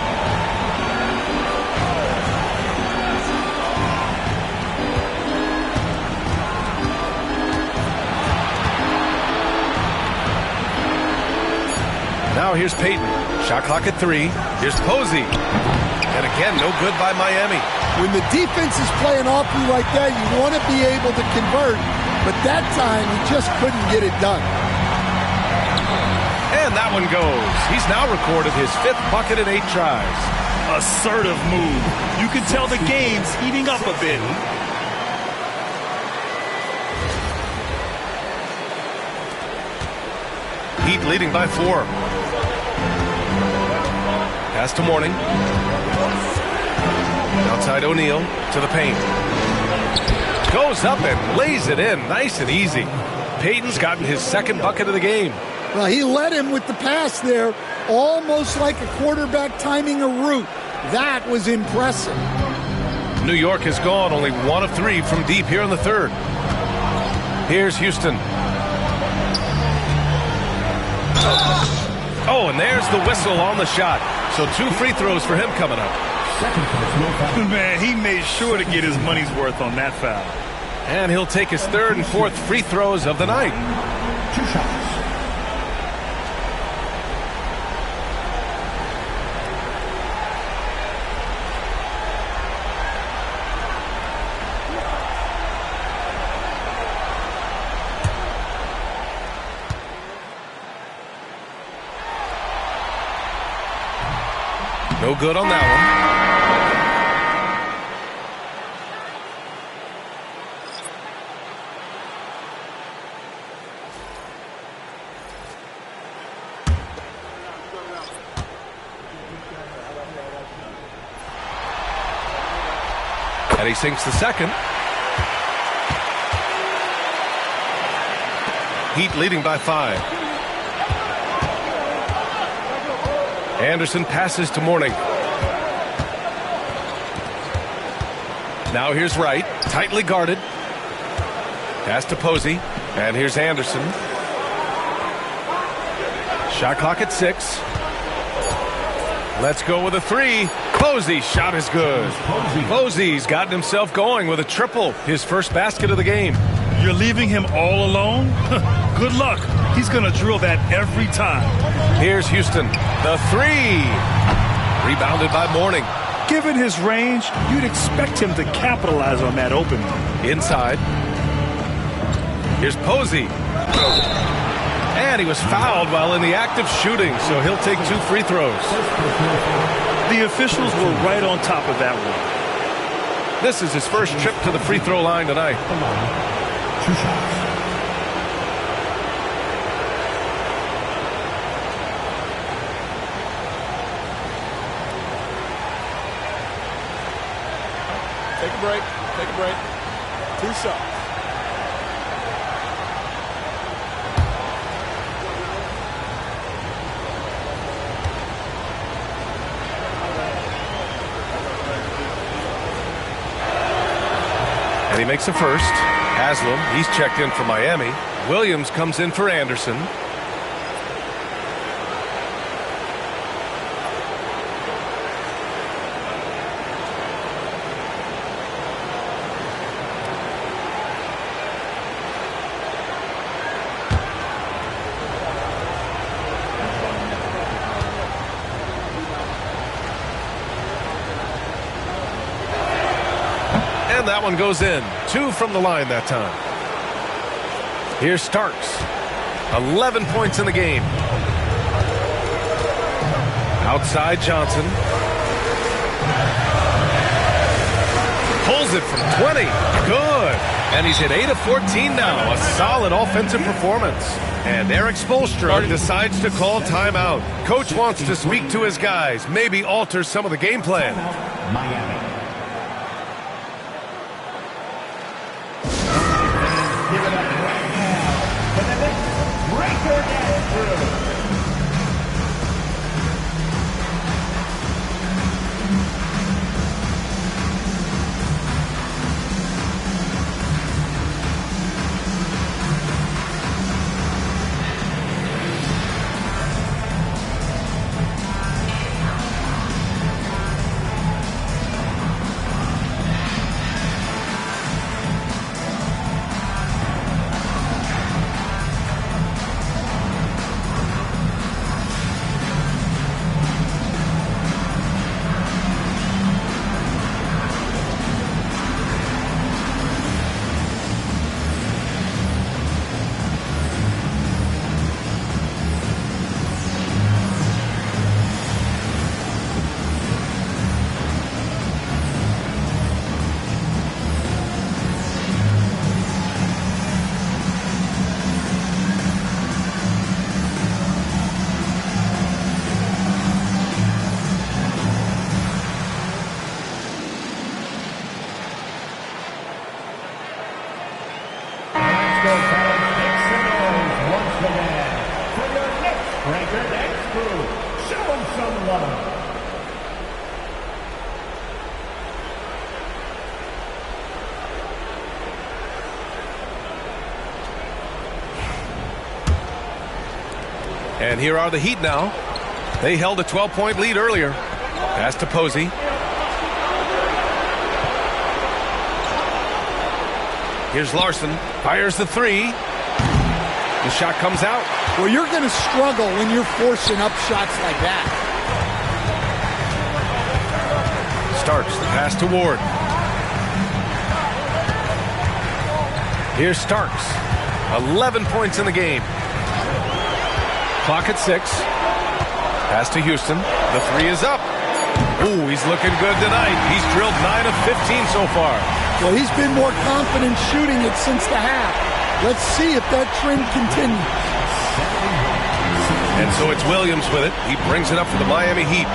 Now here's Payton. Shot clock at 3. Here's Posey. And again, no good by Miami. When the defense is playing off you like that, you want to be able to convert. But that time, he just couldn't get it done. And that one goes. He's now recorded his 5th bucket in 8 tries. Assertive move. You can tell the game's heating up a bit. Heat leading by 4. Pass to Mourning. Outside O'Neal to the paint. Goes up and lays it in. Nice and easy. Payton's gotten his 2nd bucket of the game. Well, he led him with the pass there, almost like a quarterback timing a route. That was impressive. New York has gone only 1 of 3 from deep here in the third. Here's Houston. Oh, and there's the whistle on the shot. So 2 free throws for him coming up. Man, he made sure to get his money's worth on that foul. And he'll take his 3rd and 4th free throws of the night. 2 shots. No good on that one. And he sinks the second. Heat leading by 5. Anderson passes to Mourning. Now here's Wright, tightly guarded. Pass to Posey, and here's Anderson. Shot clock at 6. Let's go with a 3. Posey's shot is good. Posey's gotten himself going with a triple, his first basket of the game. You're leaving him all alone? Good luck. He's going to drill that every time. Here's Houston. The 3. Rebounded by Mourning. Given his range, you'd expect him to capitalize on that opening. Inside. Here's Posey. And he was fouled while in the act of shooting, so he'll take 2 free throws. The officials were right on top of that one. This is his first trip to the free throw line tonight. 2 shots. Take a break. Take a break. 2 shots. And he makes a first. Haslam, he's checked in for Miami. Williams comes in for Anderson. And that one goes in. 2 from the line that time. Here's Starks. 11 points in the game. Outside Johnson. Pulls it from 20. Good. And he's hit 8 of 14 now. A solid offensive performance. And Eric Spoelstra decides to call timeout. Coach wants to speak to his guys, maybe alter some of the game plan. Miami. Give it up right now for the Knicks. Breaker dance through. And here are the Heat now. They held a 12-point lead earlier. Pass to Posey. Here's Larson. Fires the three. The shot comes out. Well, you're going to struggle when you're forcing up shots like that. Starks the pass to Ward. Here's Starks. 11 points in the game. Clock at 6. Pass to Houston. The three is up. Ooh, he's looking good tonight. He's drilled 9 of 15 so far. Well, he's been more confident shooting it since the half. Let's see if that trend continues. And so it's Williams with it. He brings it up for the Miami Heat.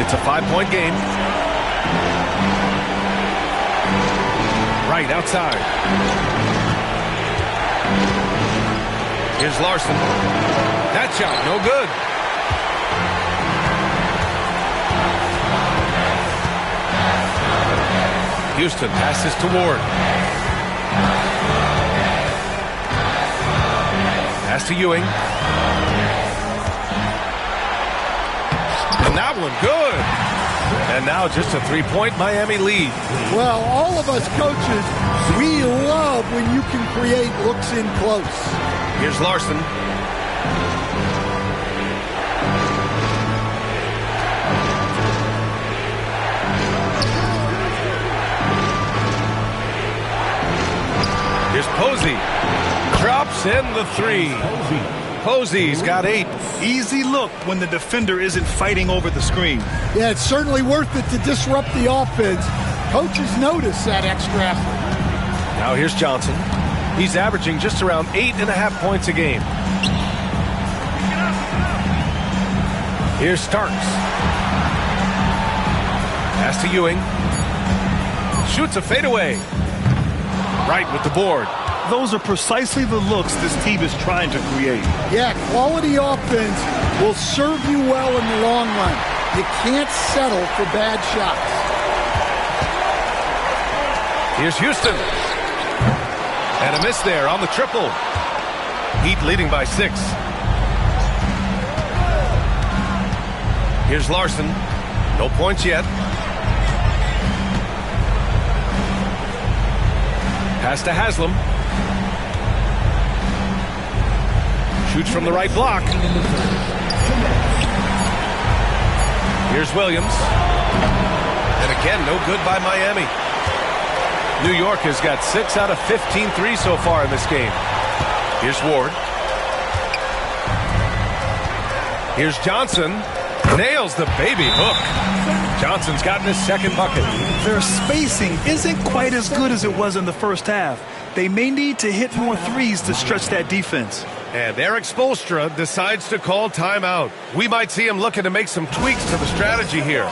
It's a 5-point game. Right outside. Here's Larson. That shot, no good. Houston passes to Ward. Pass to Ewing. And that one, good. And now just a 3-point Miami lead. Well, all of us coaches, we love when you can create looks in close. Here's Larson. Here's Posey. Drops in the three. Posey's got 8. Easy look when the defender isn't fighting over the screen. Yeah, it's certainly worth it to disrupt the offense. Coaches notice that extra effort. Now here's Johnson. He's averaging just around 8.5 points a game. Here's Starks. Pass to Ewing. Shoots a fadeaway. Right with the board. Those are precisely the looks this team is trying to create. Yeah, quality offense will serve you well in the long run. You can't settle for bad shots. Here's Houston. And a miss there on the triple. Heat leading by 6. Here's Larson. No points yet. Pass to Haslam. Shoots from the right block. Here's Williams. And again, no good by Miami. New York has got 6 out of 15 threes so far in this game. Here's Ward. Here's Johnson. Nails the baby hook. Johnson's gotten his second bucket. Their spacing isn't quite as good as it was in the first half. They may need to hit more threes to stretch that defense. And Eric Spoelstra decides to call timeout. We might see him looking to make some tweaks to the strategy here.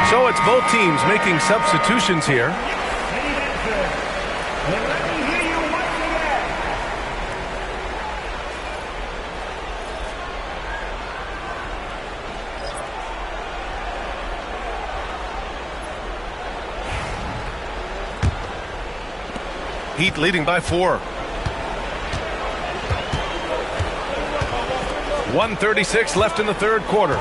So it's both teams making substitutions here. Heat leading by 4. 1:36 left in the third quarter.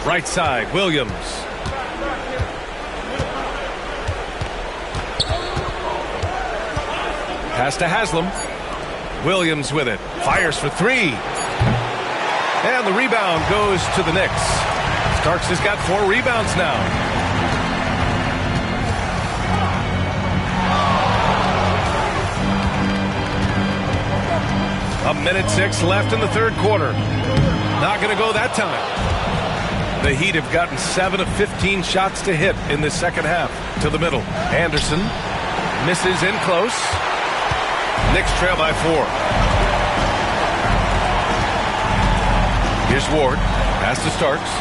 Right side, Williams. Pass to Haslam. Williams with it. Fires for 3. And the rebound goes to the Knicks. Starks has got 4 rebounds now. A minute 6 left in the third quarter. Not going to go that time. The Heat have gotten 7 of 15 shots to hit in this second half. To the middle. Anderson misses in close. Knicks trail by 4. Here's Ward. Pass to Starks.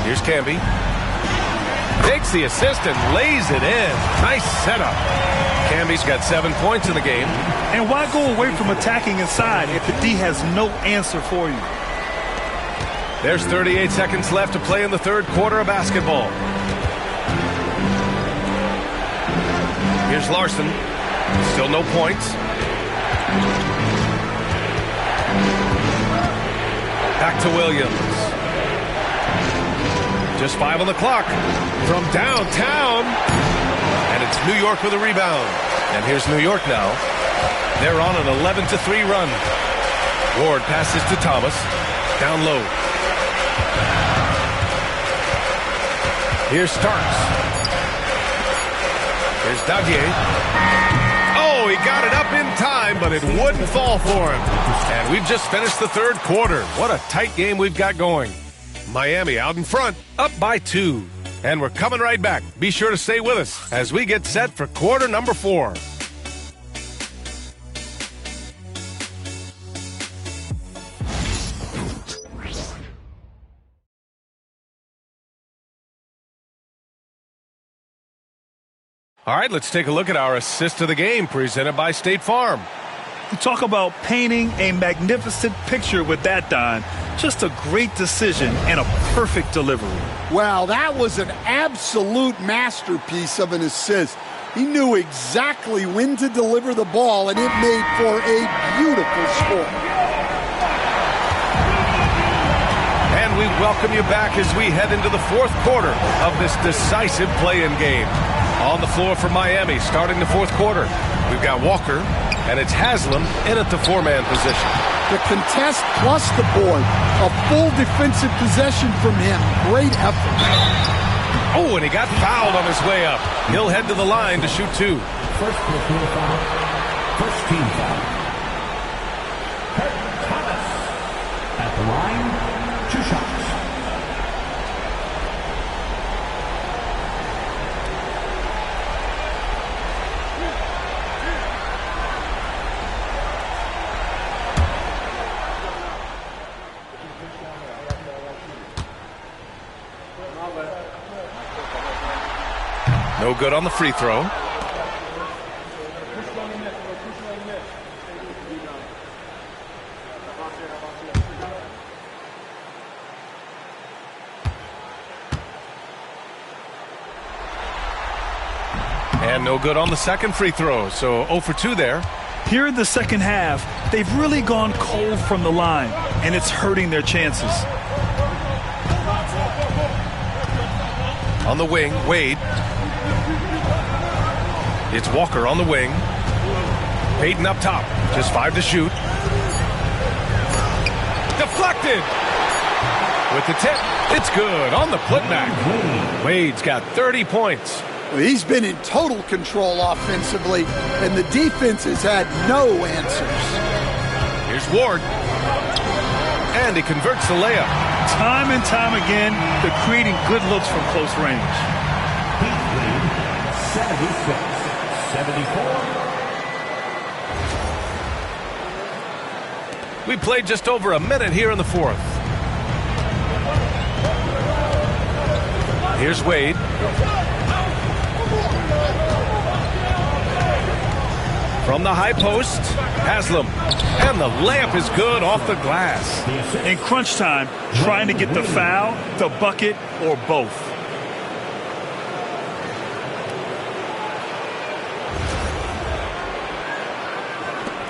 Here's Camby. Takes the assist and lays it in. Nice setup. Camby's got 7 points in the game. And why go away from attacking inside if the D has no answer for you? There's 38 seconds left to play in the third quarter of basketball. Here's Larson. Still no points. Back to Williams. Just 5 on the clock. From downtown. And it's New York with a rebound. And here's New York now. They're on an 11-3 run. Ward passes to Thomas. Down low. Here's Starks. Here's Daguerre. Oh, he got it up in time, but it wouldn't fall for him. And we've just finished the third quarter. What a tight game we've got going. Miami out in front, up by 2. And we're coming right back. Be sure to stay with us as we get set for quarter number 4. All right, let's take a look at our assist of the game presented by State Farm. You talk about painting a magnificent picture with that, Don. Just a great decision and a perfect delivery. Well, that was an absolute masterpiece of an assist. He knew exactly when to deliver the ball, and it made for a beautiful score. And we welcome you back as we head into the fourth quarter of this decisive play-in game. On the floor for Miami, starting the fourth quarter, we've got Walker, and it's Haslam in at the 4-man position. The contest plus the board. A full defensive possession from him. Great effort. Oh, and he got fouled on his way up. He'll head to the line to shoot 2. First personal foul. First team foul. Kurt Thomas at the line. 2 shots. No good on the free throw. And no good on the second free throw, so 0 for 2 there. Here in the second half, they've really gone cold from the line, and it's hurting their chances. On the wing, Wade. It's Walker on the wing. Payton up top, just 5 to shoot. Deflected! With the tip, it's good on the putback. Wade's got 30 points. He's been in total control offensively, and the defense has had no answers. Here's Ward. And he converts the layup. Time and time again, they're creating good looks from close range. 76-74. We played just over a minute here in the fourth. Here's Wade. From the high post, Haslam. And the layup is good off the glass. In crunch time, trying to get the foul, the bucket, or both.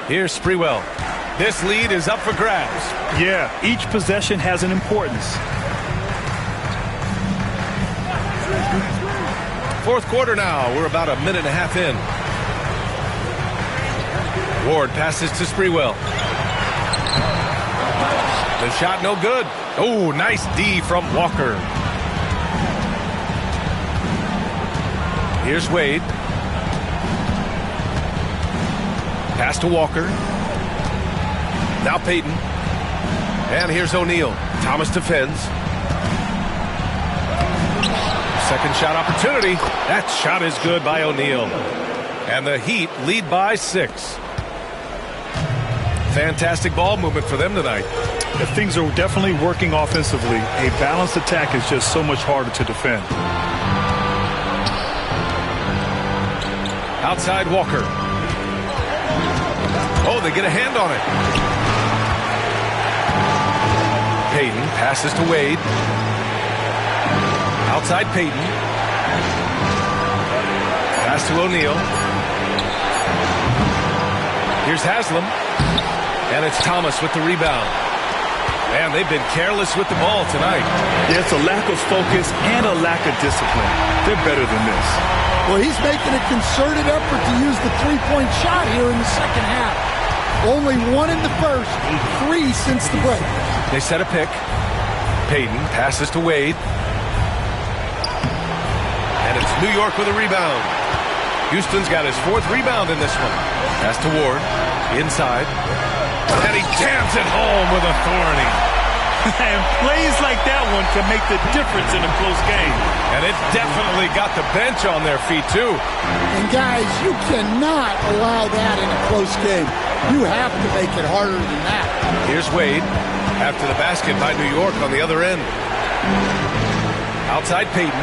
Here's Sprewell. This lead is up for grabs. Yeah, each possession has an importance. Fourth quarter now. We're about a minute and a half in. Ward passes to Sprewell. The shot no good. Oh, nice D from Walker. Here's Wade. Pass to Walker. Now Payton. And here's O'Neal. Thomas defends. Second shot opportunity. That shot is good by O'Neal. And the Heat lead by 6. Fantastic ball movement for them tonight. If things are definitely working offensively, a balanced attack is just so much harder to defend. Outside Walker. Oh, they get a hand on it. Payton passes to Wade. Outside Payton. Pass to O'Neal. Here's Haslam. And it's Thomas with the rebound. Man, they've been careless with the ball tonight. Yeah, it's a lack of focus and a lack of discipline. They're better than this. Well, he's making a concerted effort to use the three-point shot here in the second half. Only 1 in the first, 3 since the break. They set a pick. Payton passes to Wade. And it's New York with a rebound. Houston's got his 4th rebound in this one. Pass to Ward. Inside. And he jams it home with authority. And plays like that one can make the difference in a close game. And it definitely got the bench on their feet, too. And, guys, you cannot allow that in a close game. You have to make it harder than that. Here's Wade after the basket by New York on the other end. Outside Payton.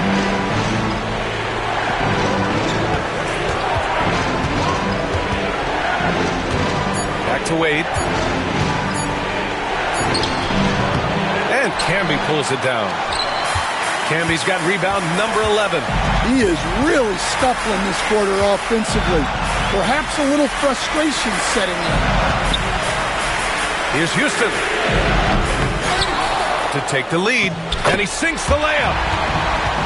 Back to Wade. And Camby pulls it down. Camby's got rebound number 11. He is really scuffling this quarter offensively. Perhaps a little frustration setting in. Here's Houston to take the lead, and he sinks the layup.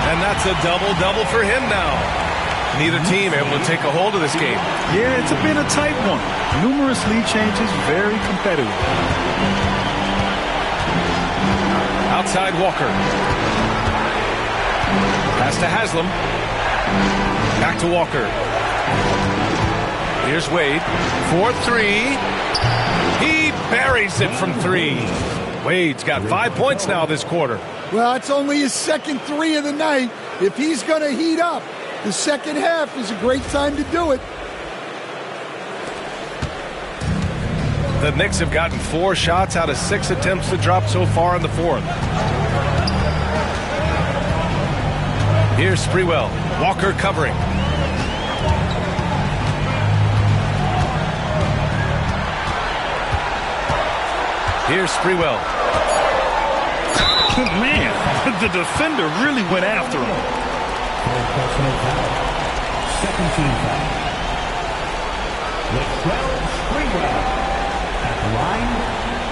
And that's a double-double for him now. Neither team able to take a hold of this game. Yeah, it's been a tight one. Numerous lead changes, very competitive. Outside Walker. Pass to Haslam. Back to Walker. Here's Wade. 4-3. He buries it from 3. Wade's got 5 points now this quarter. Well, it's only his second 3 of the night. If he's going to heat up, the second half is a great time to do it. The Knicks have gotten 4 shots out of 6 attempts to drop so far in the fourth. Here's Sprewell. Walker covering. Here's Sprewell. Man, the defender really went after him. Second team foul. Latrell Sprewell at the line,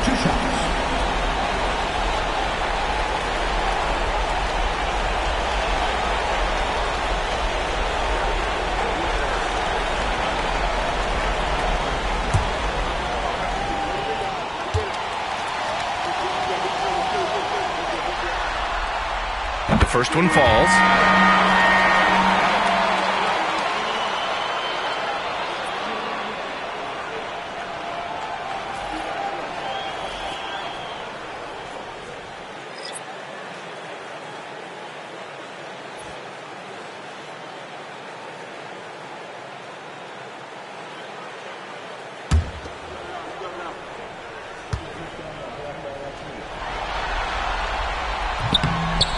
2 shots. The first one falls.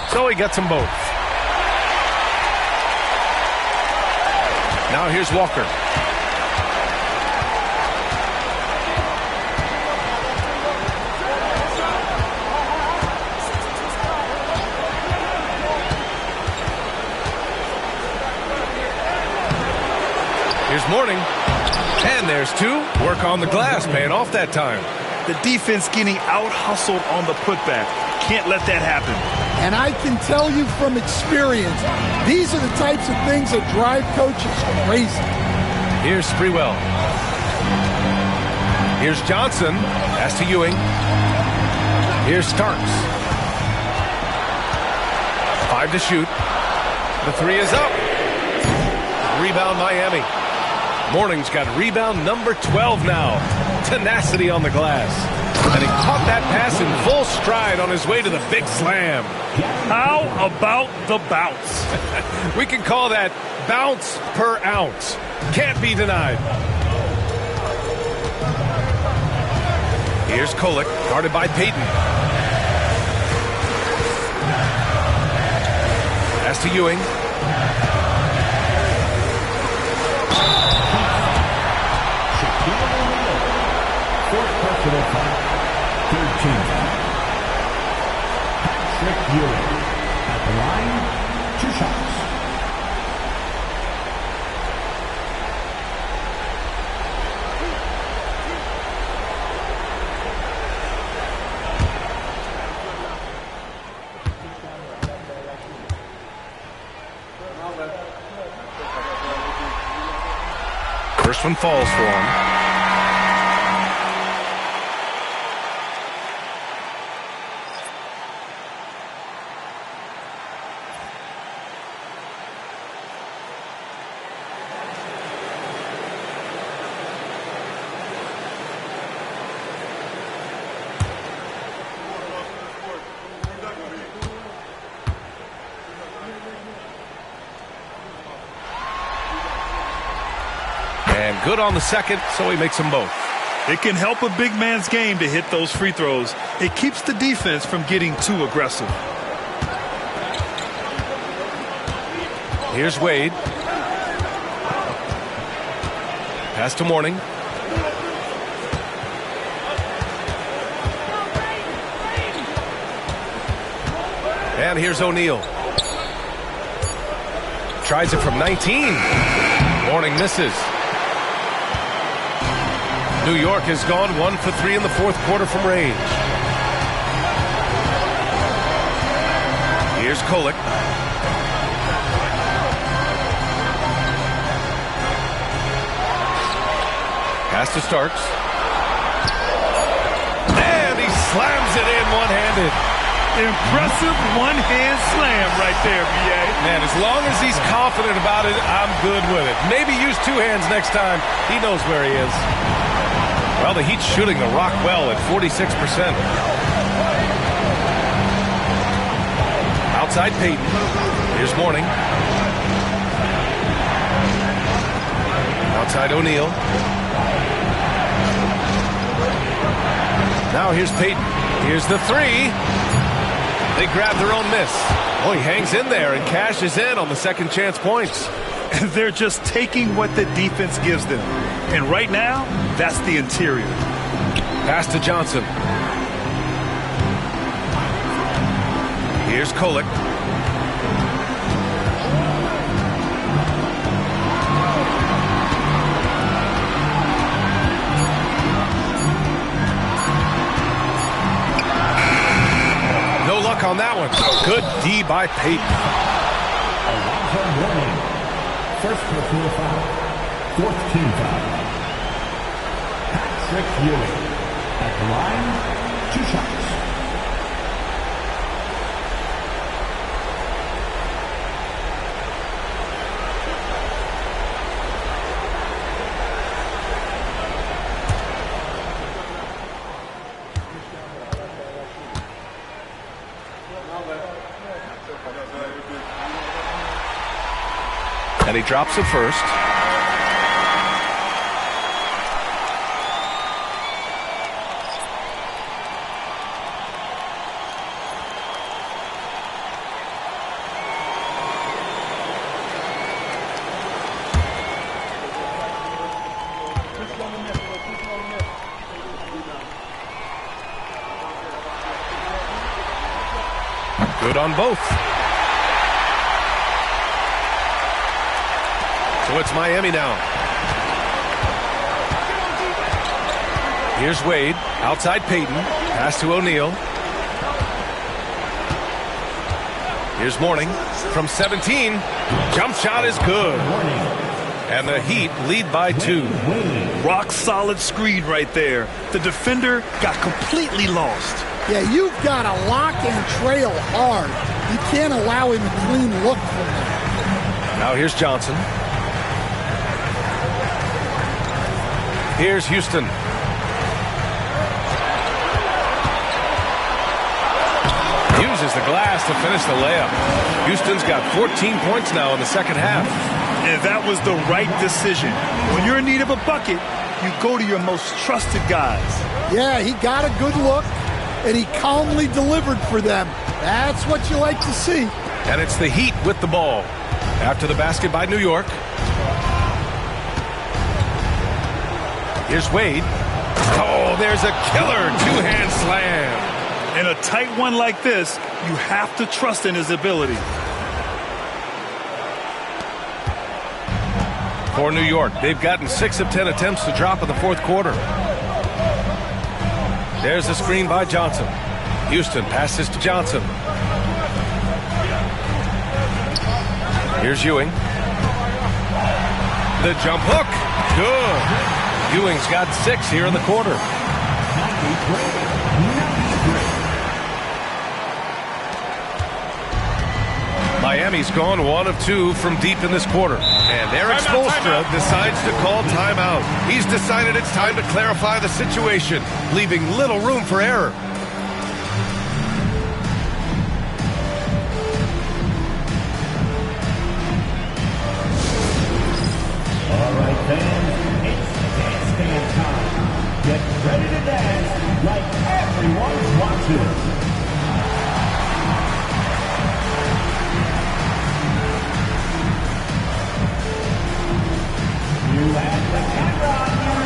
So he gets them both. Now here's Walker. Here's Mourning. And there's 2. Work on the glass, paying off that time. The defense getting out-hustled on the putback. Can't let that happen. And I can tell you from experience, these are the types of things that drive coaches crazy. Here's Sprewell. Here's Johnson. Pass to Ewing. Here's Starks. 5 to shoot. The 3 is up. Rebound Miami. Mourning's got rebound number 12 now. Tenacity on the glass. And he caught that pass in full stride on his way to the big slam. How about the bounce? We can call that bounce per ounce. Can't be denied. Here's Kolek, guarded by Payton. Pass to Ewing. Fourth personal foul. Third team foul. Patrick Ewing at the line, 2 shots. First one falls for him. And good on the second, so he makes them both. It can help a big man's game to hit those free throws. It keeps the defense from getting too aggressive. Here's Wade. Pass to Mourning. And here's O'Neal. Tries it from 19. Mourning misses. New York has gone 1 for 3 in the fourth quarter from range. Here's Kolek. Pass to Starks. And he slams it in one-handed. Impressive one-hand slam right there, B.A. Man, as long as he's confident about it, I'm good with it. Maybe use two hands next time. He knows where he is. Well, the Heat's shooting the rock well at 46%. Outside Payton. Here's Mourning. Outside O'Neal. Now here's Payton. Here's the three. They grab their own miss. Oh, he hangs in there and cashes in on the second chance points. They're just taking what the defense gives them. And right now, that's the interior. Pass to Johnson. Here's Kolek. No luck on that one. Good D by Payton. Alonzo Mourning. First personal foul. Fourth team foul. Patrick Ewing. At the line, 2 shots. And he drops it first. Good on both. So it's Miami now. Here's Wade. Outside Payton. Pass to O'Neal. Here's Mourning. From 17. Jump shot is good. And the Heat lead by 2. Rock solid screen right there. The defender got completely lost. Yeah, you've got to lock and trail hard. You can't allow him a clean look from that. Now here's Johnson. Here's Houston. Uses the glass to finish the layup. Houston's got 14 points now in the second half. And that was the right decision. When you're in need of a bucket, you go to your most trusted guys. Yeah, he got a good look, and he calmly delivered for them. That's what you like to see. And it's the Heat with the ball. After the basket by New York. Here's Wade. Oh, there's a killer two-hand slam. In a tight one like this, you have to trust in his ability. For New York, they've gotten 6 of 10 attempts to drop in the fourth quarter. There's a screen by Johnson. Houston passes to Johnson. Here's Ewing. The jump hook. Good. Ewing's got 6 here in the quarter. Miami's gone 1 of 2 from deep in this quarter. And Eric Spoelstra decides to call timeout. He's decided it's time to clarify the situation, leaving little room for error. All right, fans, it's dance band time. Get ready to dance like everyone's watching. You have the camera on you.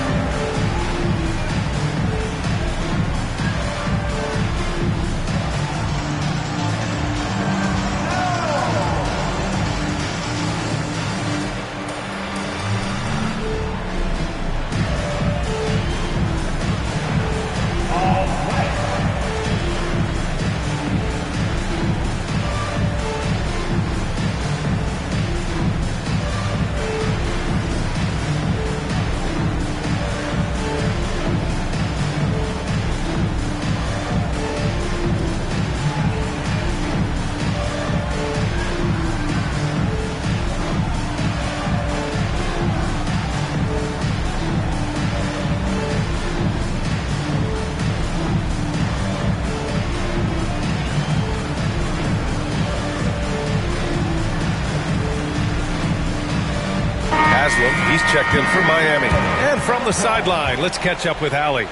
Haslam. He's checked in for Miami. And from the sideline, let's catch up with Allie.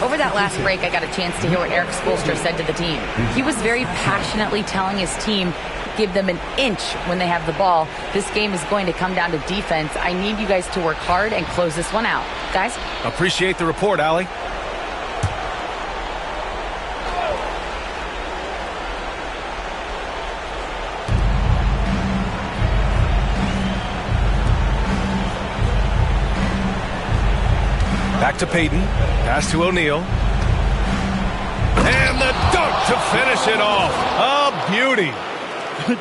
Over that last break, I got a chance to hear what Eric Spoelstra said to the team. He was very passionately telling his team, give them an inch when they have the ball. This game is going to come down to defense. I need you guys to work hard and close this one out. Guys? Appreciate the report, Allie. Back to Payton. Pass to O'Neal. And the dunk to finish it off. A beauty.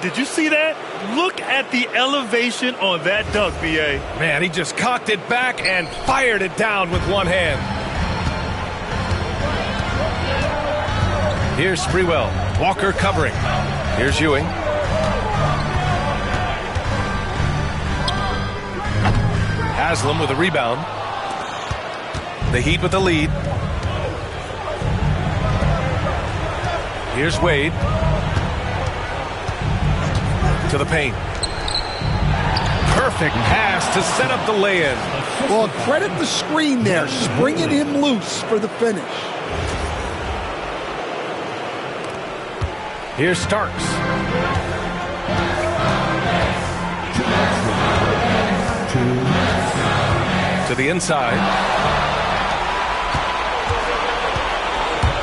Did you see that? Look at the elevation on that dunk, B.A. Man, he just cocked it back and fired it down with one hand. Here's Sprewell. Walker covering. Here's Ewing. Haslam with a rebound. The Heat with the lead. Here's Wade. To the paint. Perfect pass to set up the lay-in. Well, credit the screen there, springing him loose for the finish. Here's Starks. To the inside.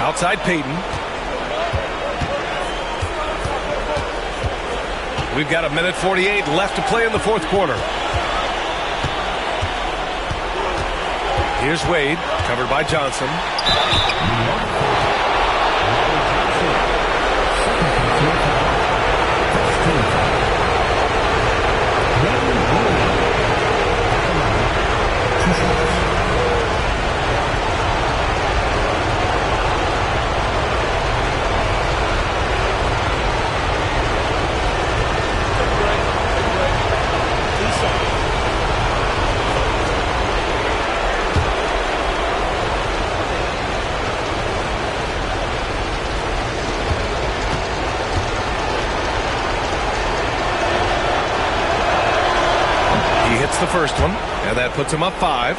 Outside Payton. We've got a minute 48 left to play in the fourth quarter. Here's Wade, covered by Johnson. The first one, and that puts him up 5.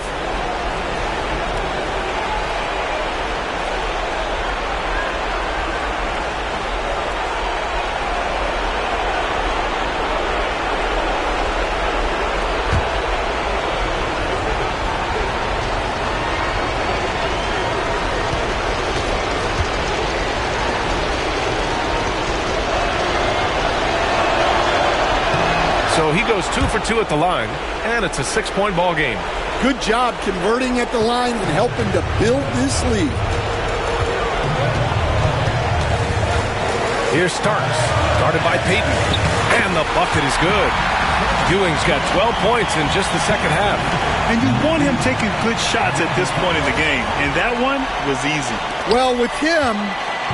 So he goes 2 for 2 at the line, and it's a 6-point ball game. Good job converting at the line and helping to build this lead. Here's Starks, guarded by Payton, and the bucket is good. Ewing's got 12 points in just the second half. And you want him taking good shots at this point in the game, and that one was easy. Well, with him,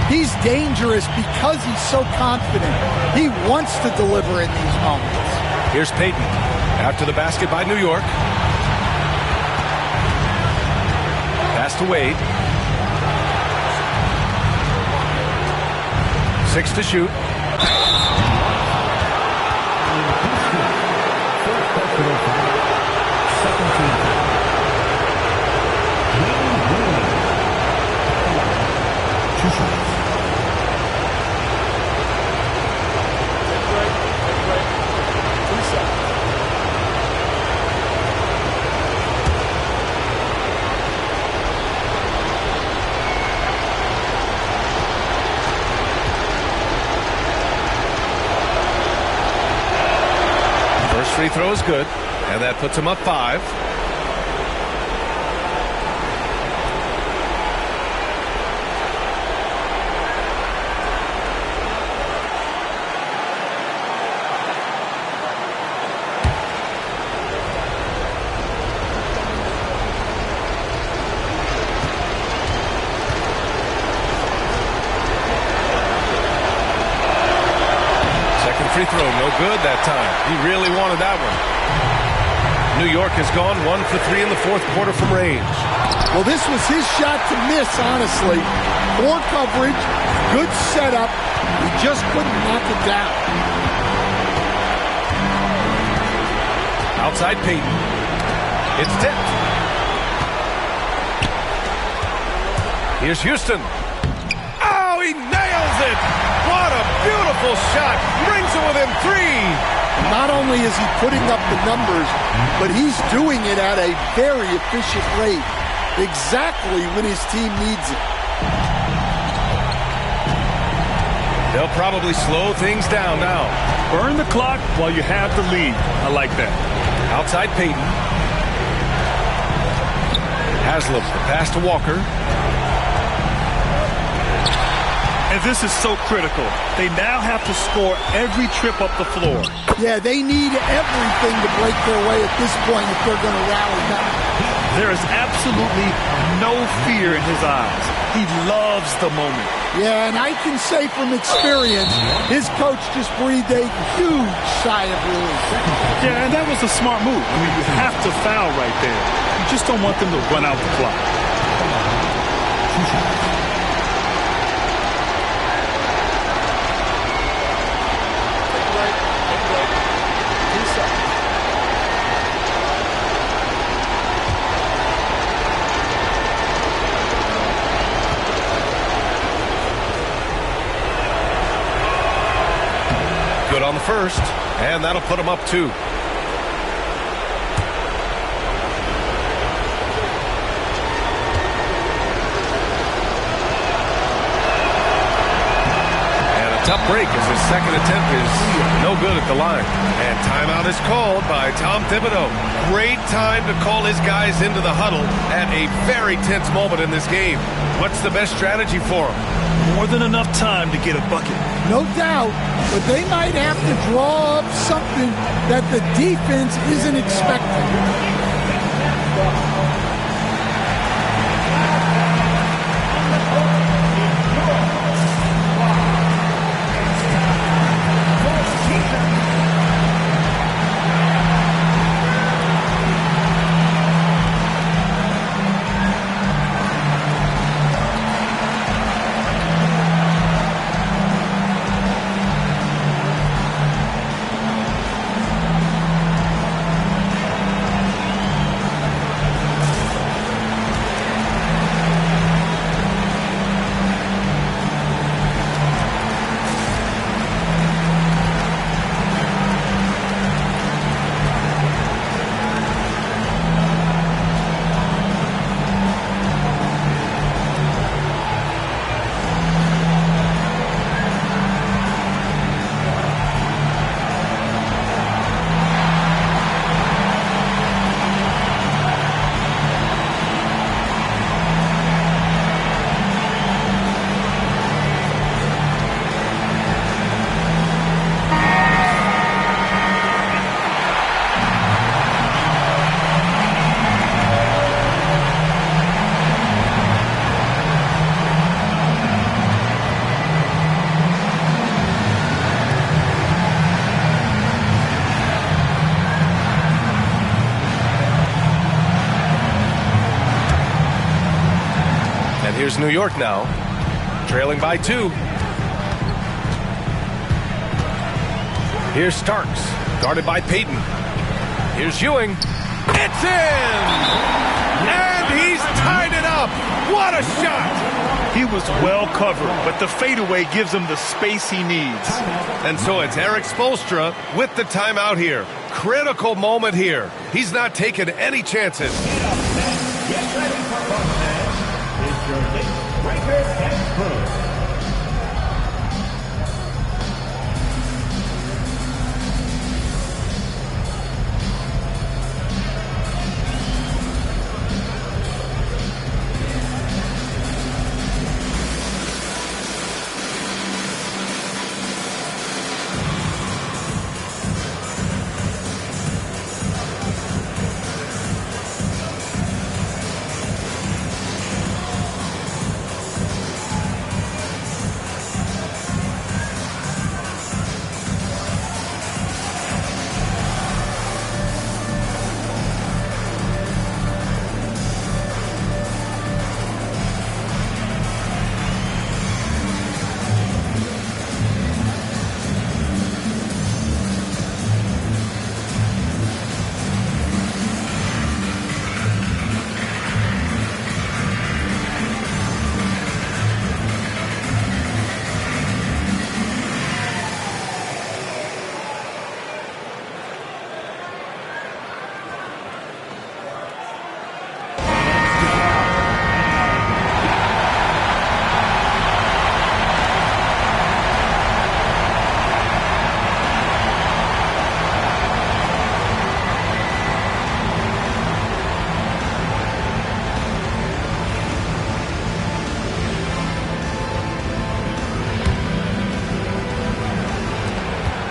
he's dangerous because he's so confident. He wants to deliver in these moments. Here's Payton, after the basket by New York. Pass to Wade. 6 to shoot. Free throw is good, and that puts him up 5. Free throw, no good that time. He really wanted that one. New York has gone 1 for 3 in the fourth quarter from range. Well, this was his shot to miss, honestly. Poor coverage, good setup. He just couldn't knock it down. Outside Payton. It's tipped. Here's Houston. Oh, he nails it! What a beautiful shot! Brings it within 3. Not only is he putting up the numbers, but he's doing it at a very efficient rate, exactly when his team needs it. They'll probably slow things down now. Burn the clock while you have the lead. I like that. Outside Payton. Haslem, the pass to Walker. And this is so critical. They now have to score every trip up the floor. Yeah, they need everything to break their way at this point if they're going to rally back. There is absolutely no fear in his eyes. He loves the moment. Yeah, and I can say from experience, his coach just breathed a huge sigh of relief. Yeah, and that was a smart move. I mean, you have to foul right there. You just don't want them to run out the clock. Good on the first, and that'll put him up 2. Tough break as his second attempt is no good at the line. And timeout is called by Tom Thibodeau. Great time to call his guys into the huddle at a very tense moment in this game. What's the best strategy for him? More than enough time to get a bucket. No doubt, but they might have to draw up something that the defense isn't expecting. Here's New York now, trailing by 2. Here's Starks, guarded by Payton. Here's Ewing. It's in! And he's tied it up! What a shot! He was well covered, but the fadeaway gives him the space he needs. And so it's Eric Spoelstra with the timeout here. Critical moment here. He's not taking any chances. Get ready for both men. Is your Knicks breaker and crew.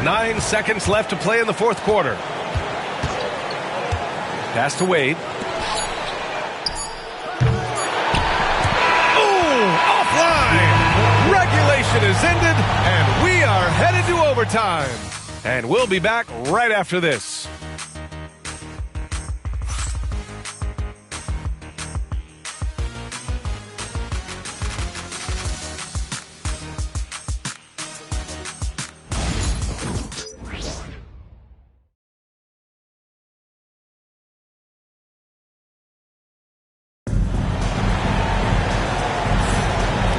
9 seconds left to play in the fourth quarter. Pass to Wade. Offline. Regulation is ended, and we are headed to overtime. And we'll be back right after this.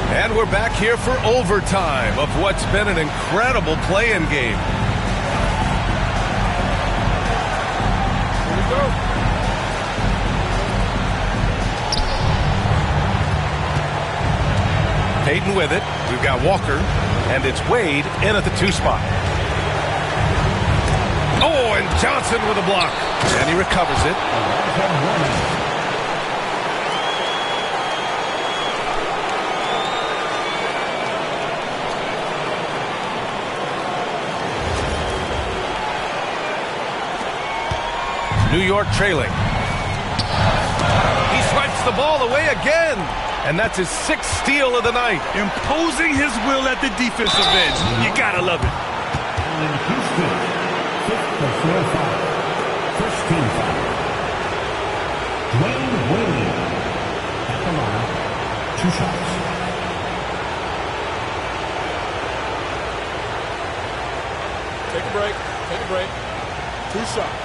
And we're back here for overtime of what's been an incredible play-in game. Here we go. Payton with it. We've got Walker, and it's Wade in at the 2 spot. Oh, and Johnson with a block. And he recovers it. New York trailing. He swipes the ball away again. And that's his 6th steal of the night. Imposing his will at the defensive end. You gotta love it. In Houston, 5th personal foul. First team foul. Dwayne Wade at the line. 2 shots. Take a break. Take a break. 2 shots.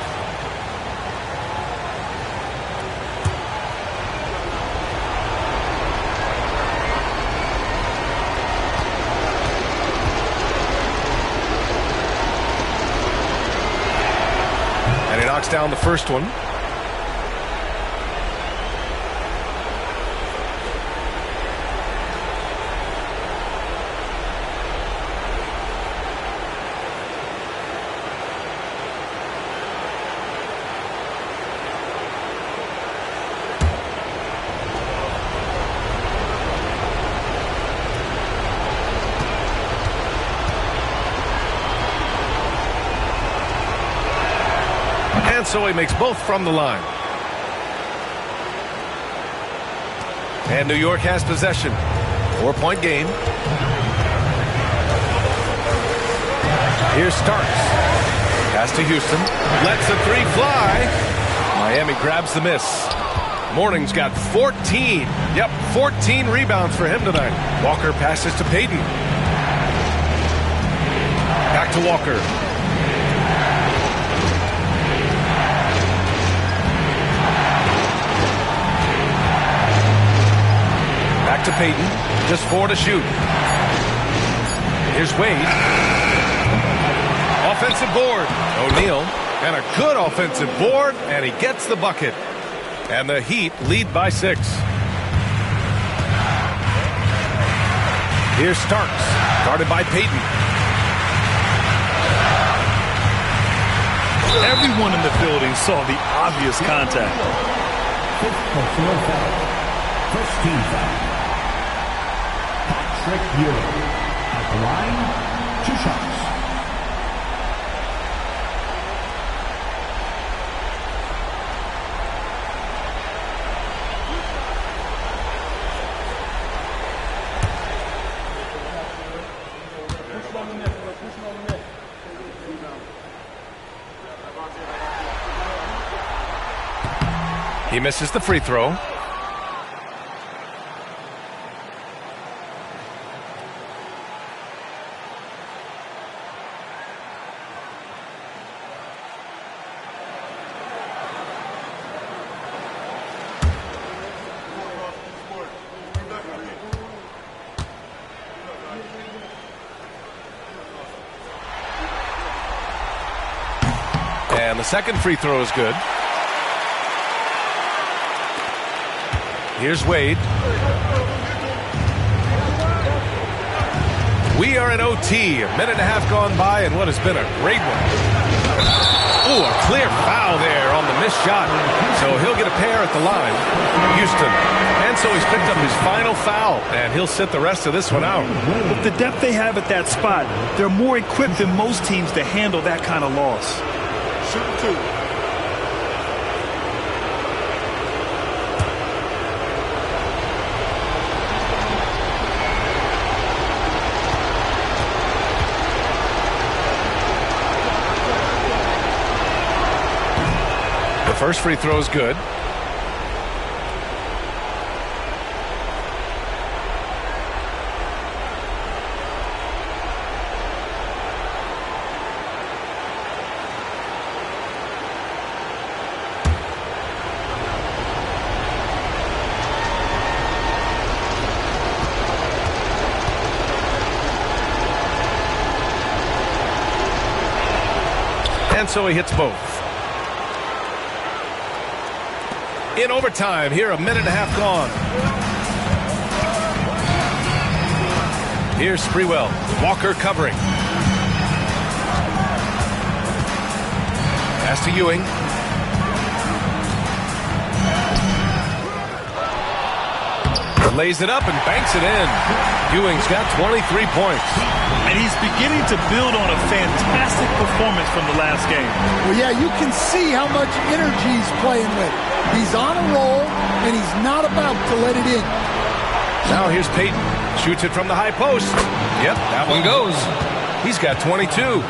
Knocks down the first one. So he makes both from the line. And New York has possession. 4-point game. Here's Starks. Pass to Houston. Lets the 3 fly. Miami grabs the miss. Morning's got 14. Yep, 14 rebounds for him tonight. Walker passes to Payton. Back to Walker. Back to Payton. Just 4 to shoot. Here's Wade. Offensive board. O'Neal. And a good offensive board. And he gets the bucket. And the Heat lead by 6. Here's Starks. Guarded by Payton. Everyone in the building saw the obvious contact. 5th personal foul. First team foul. Patrick Ewing at the line, 2 shots. He misses the free throw. And the second free throw is good. Here's Wade. We are in OT. A minute and a half gone by, and what has been a great one. Oh, a clear foul there on the missed shot. So he'll get a pair at the line. Houston. And so he's picked up his final foul, and he'll sit the rest of this one out. With the depth they have at that spot, they're more equipped than most teams to handle that kind of loss. Shoot 2. The first free throw is good. And so he hits both. In overtime, here a minute and a half gone. Here's Sprewell. Walker covering. Pass to Ewing. Lays it up and banks it in. Ewing's got 23 points. And he's beginning to build on a fantastic performance from the last game. Well, yeah, you can see how much energy he's playing with. He's on a roll, and he's not about to let it in. Now here's Peyton. Shoots it from the high post. Yep, that one goes. He's got 22.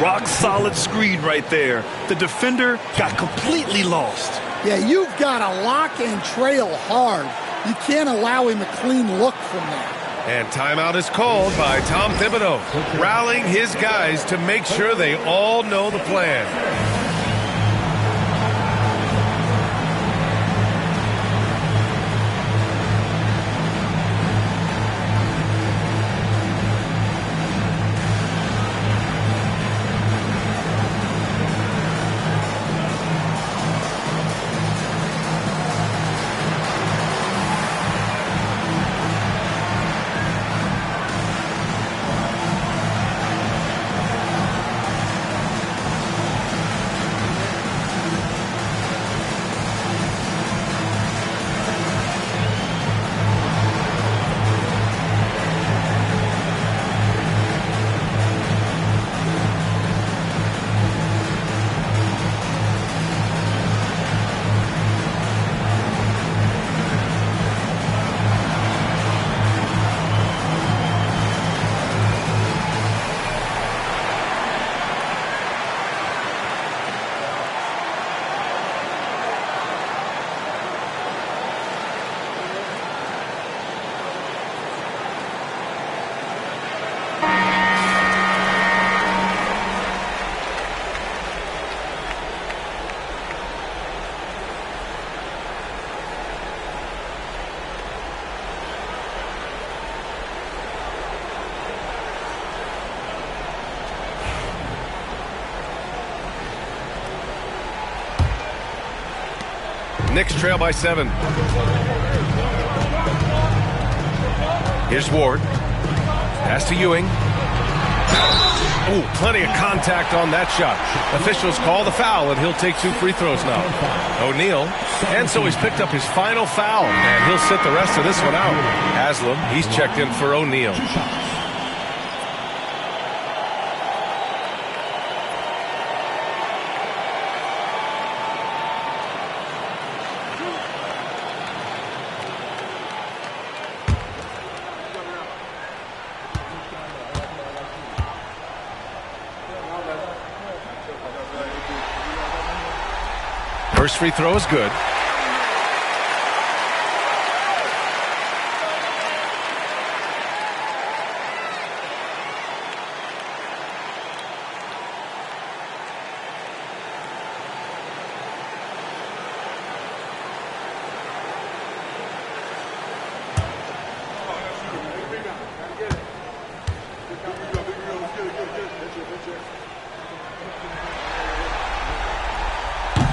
Rock solid screen right there. The defender got completely lost. Yeah, you've got to lock and trail hard. You can't allow him a clean look from that. And timeout is called by Tom Thibodeau, rallying his guys to make sure they all know the plan. Knicks trail by 7. Here's Ward. Pass to Ewing. Oh, plenty of contact on that shot. Officials call the foul, and he'll take 2 free throws now. O'Neal. And so he's picked up his final foul, and he'll sit the rest of this one out. Haslam, he's checked in for O'Neal. First free throw is good.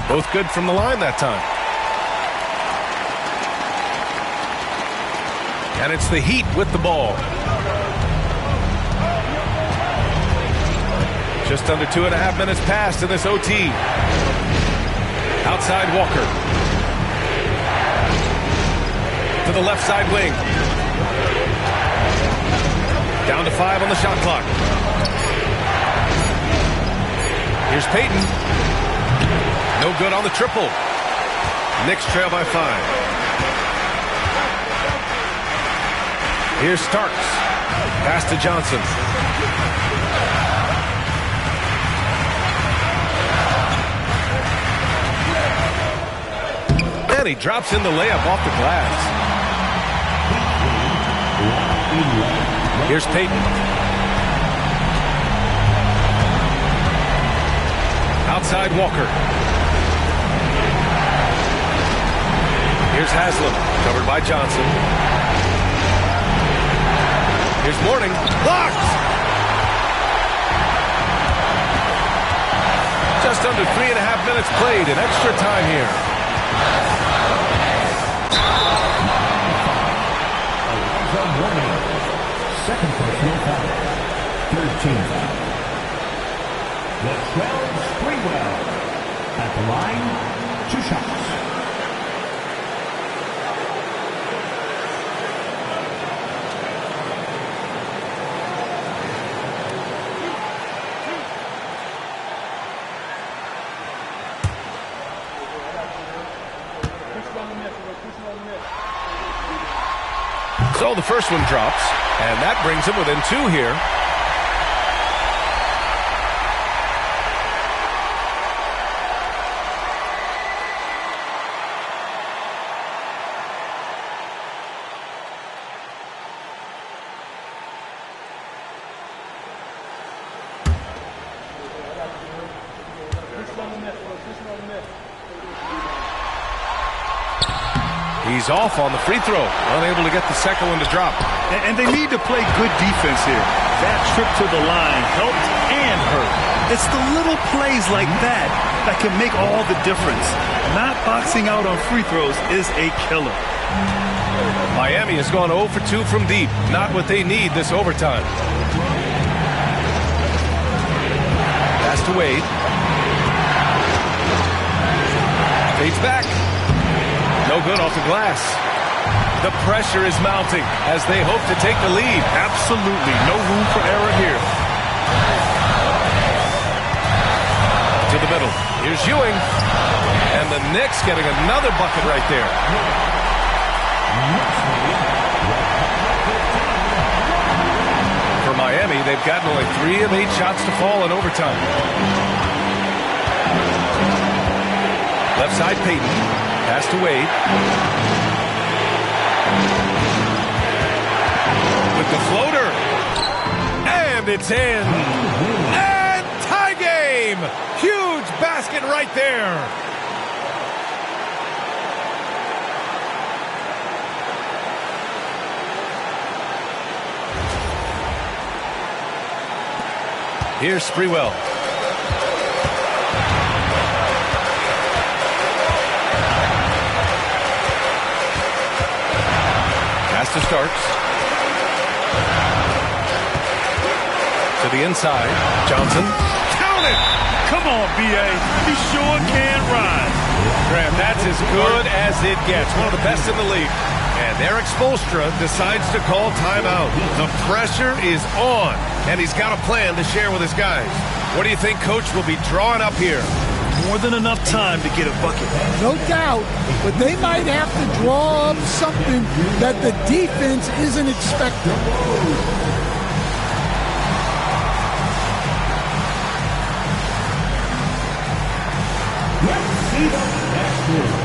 Both good from the line that time. And it's the Heat with the ball. Just under 2.5 minutes passed in this OT. Outside Walker. To the left side wing. Down to 5 on the shot clock. Here's Payton. No good on the triple. Knicks trail by 5. Here's Starks. Pass to Johnson. And he drops in the layup off the glass. Here's Payton. Outside Walker. Here's Haslam, covered by Johnson. Here's Mourning. Blocked! Just under 3.5 minutes played in extra time here. Second personal foul. 13 foul. Latrell Sprewell at the line. 2 shots. So the first one drops, and that brings him within 2 here. He's off on the free throw, unable to get the second one to drop. And they need to play good defense here. That trip to the line helped and hurt. It's the little plays like that that can make all the difference. Not boxing out on free throws is a killer. Miami has gone 0 for 2 from deep. Not what they need this overtime. Pass to Wade. Fades back. No good off the glass. The pressure is mounting as they hope to take the lead. Absolutely no room for error here. To the middle. Here's Ewing. And the Knicks getting another bucket right there. For Miami, they've gotten only 3 of 8 shots to fall in overtime. Left side, Payton. Pass to Wade. With the floater. And it's in. And tie game. Huge basket right there. Here's Sprewell. To Starks. To the inside. Johnson. Count it! Come on, B.A. He sure can ride. Graham, that's as good as it gets. One of the best in the league. And Eric Spoelstra decides to call timeout. The pressure is on, and he's got a plan to share with his guys. What do you think Coach will be drawing up here? More than enough time to get a bucket. No doubt, but they might have to draw up something that the defense isn't expecting. Let's see the next move.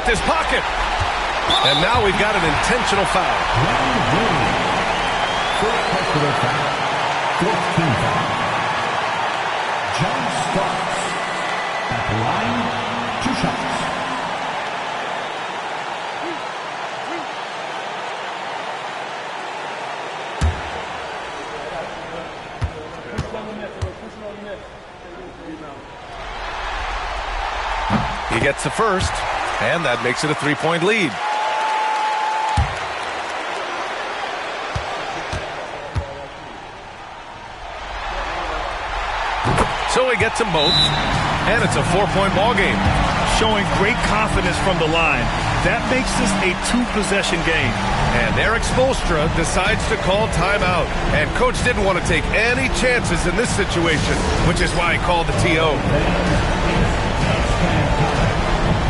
picked his pocket. And now we've got an intentional foul. First personal foul. 14 foul. John Starks at the line, 2 shots. He gets the first, and that makes it a 3-point lead. So he gets them both, and it's a 4-point ball game. Showing great confidence from the line. That makes this a 2-possession game. And Eric Spoelstra decides to call timeout. And Coach didn't want to take any chances in this situation, which is why he called the TO.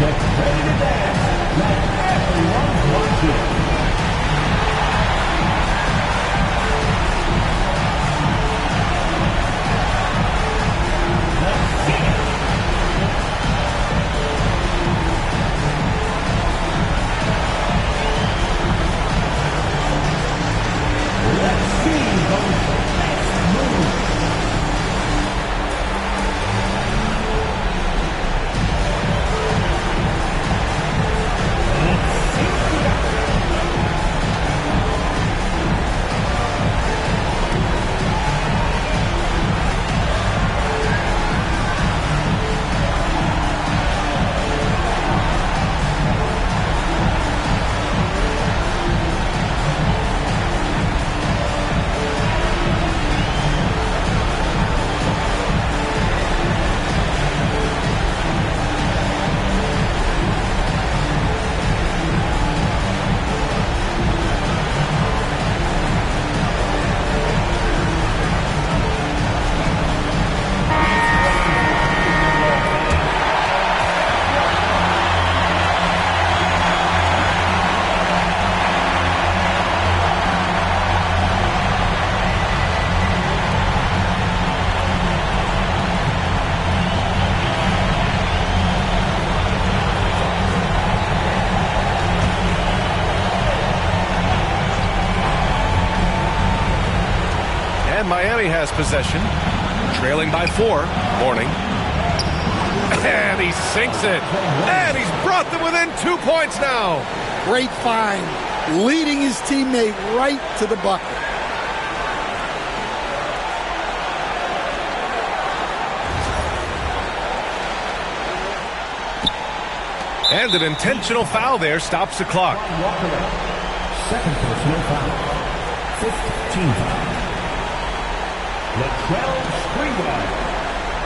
Get ready to dance. Let everyone watch it. Miami has possession, trailing by 4. Morning. And he sinks it. And he's brought them within 2 points now. Great find, leading his teammate right to the bucket. And an intentional foul there stops the clock. Second personal foul. 15 foul. Latrell Sprewell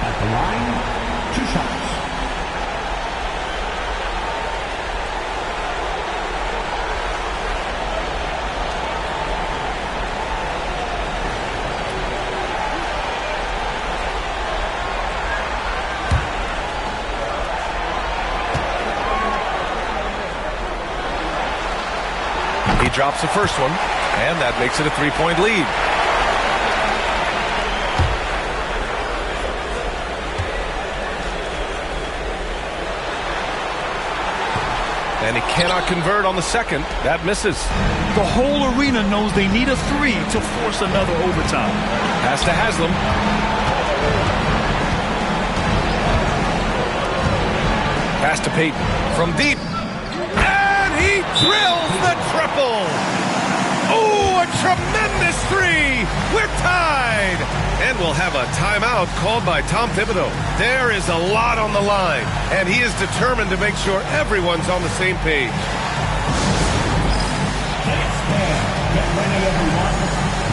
at the line, 2 shots. He drops the first one, and that makes it a 3-point lead. And he cannot convert on the second. That misses. The whole arena knows they need a 3 to force another overtime. Pass to Haslam. Pass to Payton from deep. And he drills the triple. Oh, a tremendous 3. We're tied. And we'll have a timeout called by Tom Thibodeau. There is a lot on the line, and he is determined to make sure everyone's on the same page. Get ready, everyone.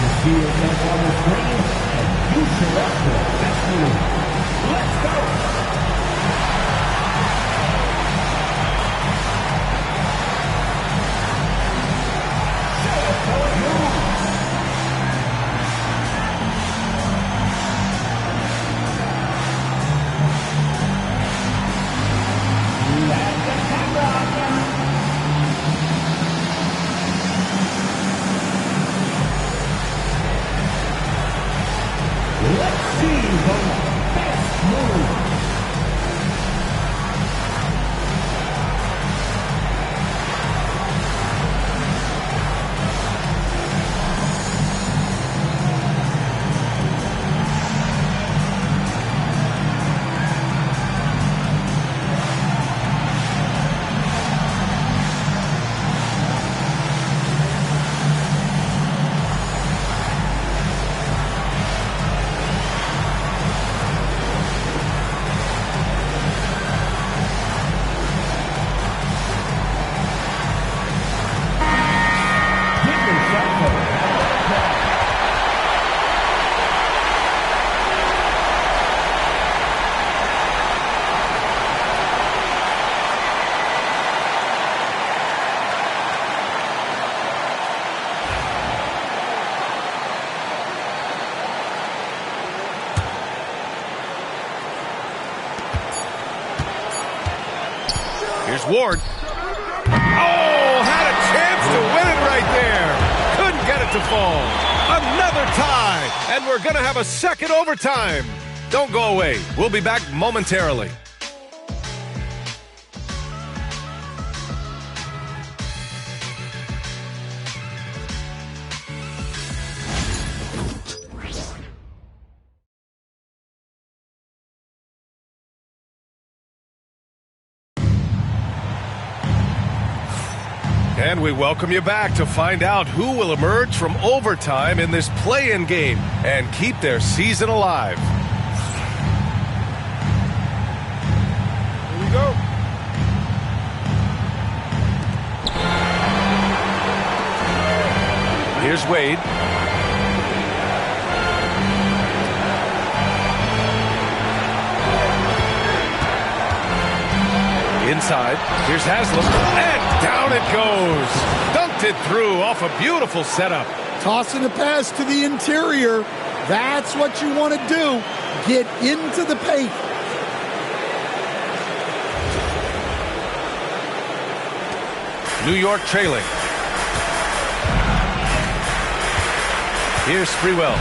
You see your name on the screen, and you select the best move. Let's go. Let's see the best move. Ward. Oh, had a chance to win it right there. Couldn't get it to fall. Another tie, and we're going to have a second overtime. Don't go away. We'll be back momentarily. And we welcome you back to find out who will emerge from overtime in this play-in game and keep their season alive. Here we go. Here's Wade. Inside. Here's Haslam. And down it goes. Dunked it through off a beautiful setup. Tossing a pass to the interior. That's what you want to do. Get into the paint. New York trailing. Here's Sprewell.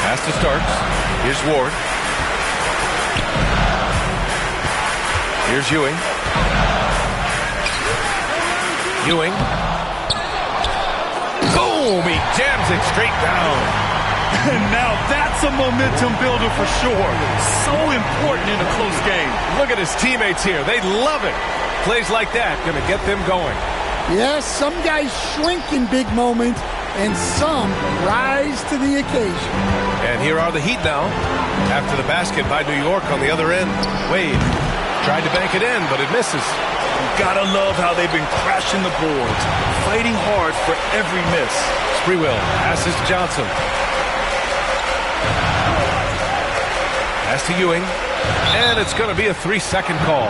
Pass to Starks. Here's Ward. Here's Ewing. Ewing. Boom! He jams it straight down. And now that's a momentum builder for sure. So important in a close game. Look at his teammates here. They love it. Plays like that going to get them going. Yes, some guys shrink in big moments, and some rise to the occasion. And here are the Heat now. After the basket by New York on the other end. Wade tried to bank it in, but it misses. Gotta love how they've been crashing the boards, fighting hard for every miss. Sprewell passes to Johnson. Pass to Ewing. And it's going to be a 3-second call.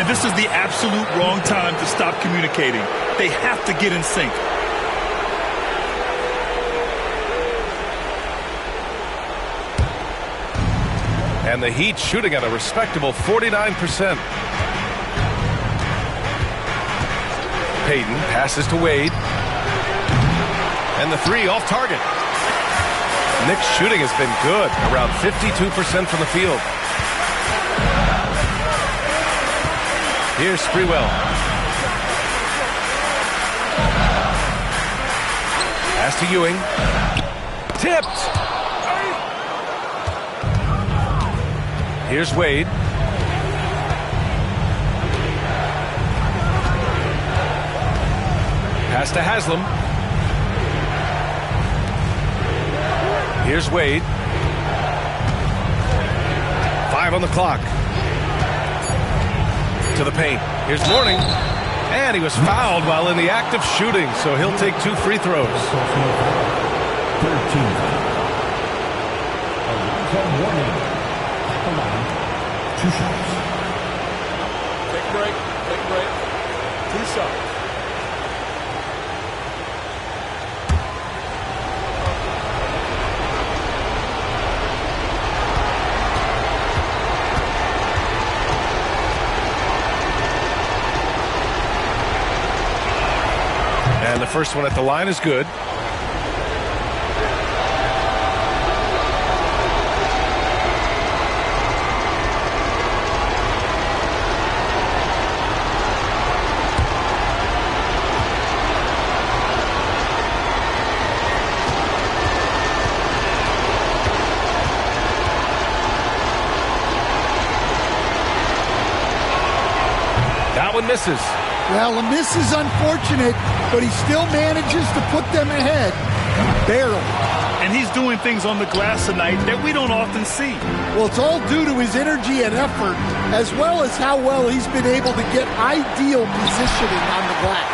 And this is the absolute wrong time to stop communicating. They have to get in sync. And the Heat shooting at a respectable 49%. Payton passes to Wade. And the three off target. Knicks shooting has been good, around 52% from the field. Here's Sprewell. Pass to Ewing. Tipped. Here's Wade. Pass to Haslam. Here's Wade. 5 on the clock. To the paint. Here's Mourning. And he was fouled while in the act of shooting, so he'll take 2 free throws. 13. Warning. At the line. 2 shots. Take a break. Take a break. 2 shots. And the first one at the line is good. That one misses. Well, a miss is unfortunate, but he still manages to put them ahead. Barely. And he's doing things on the glass tonight that we don't often see. Well, it's all due to his energy and effort, as well as how well he's been able to get ideal positioning on the glass.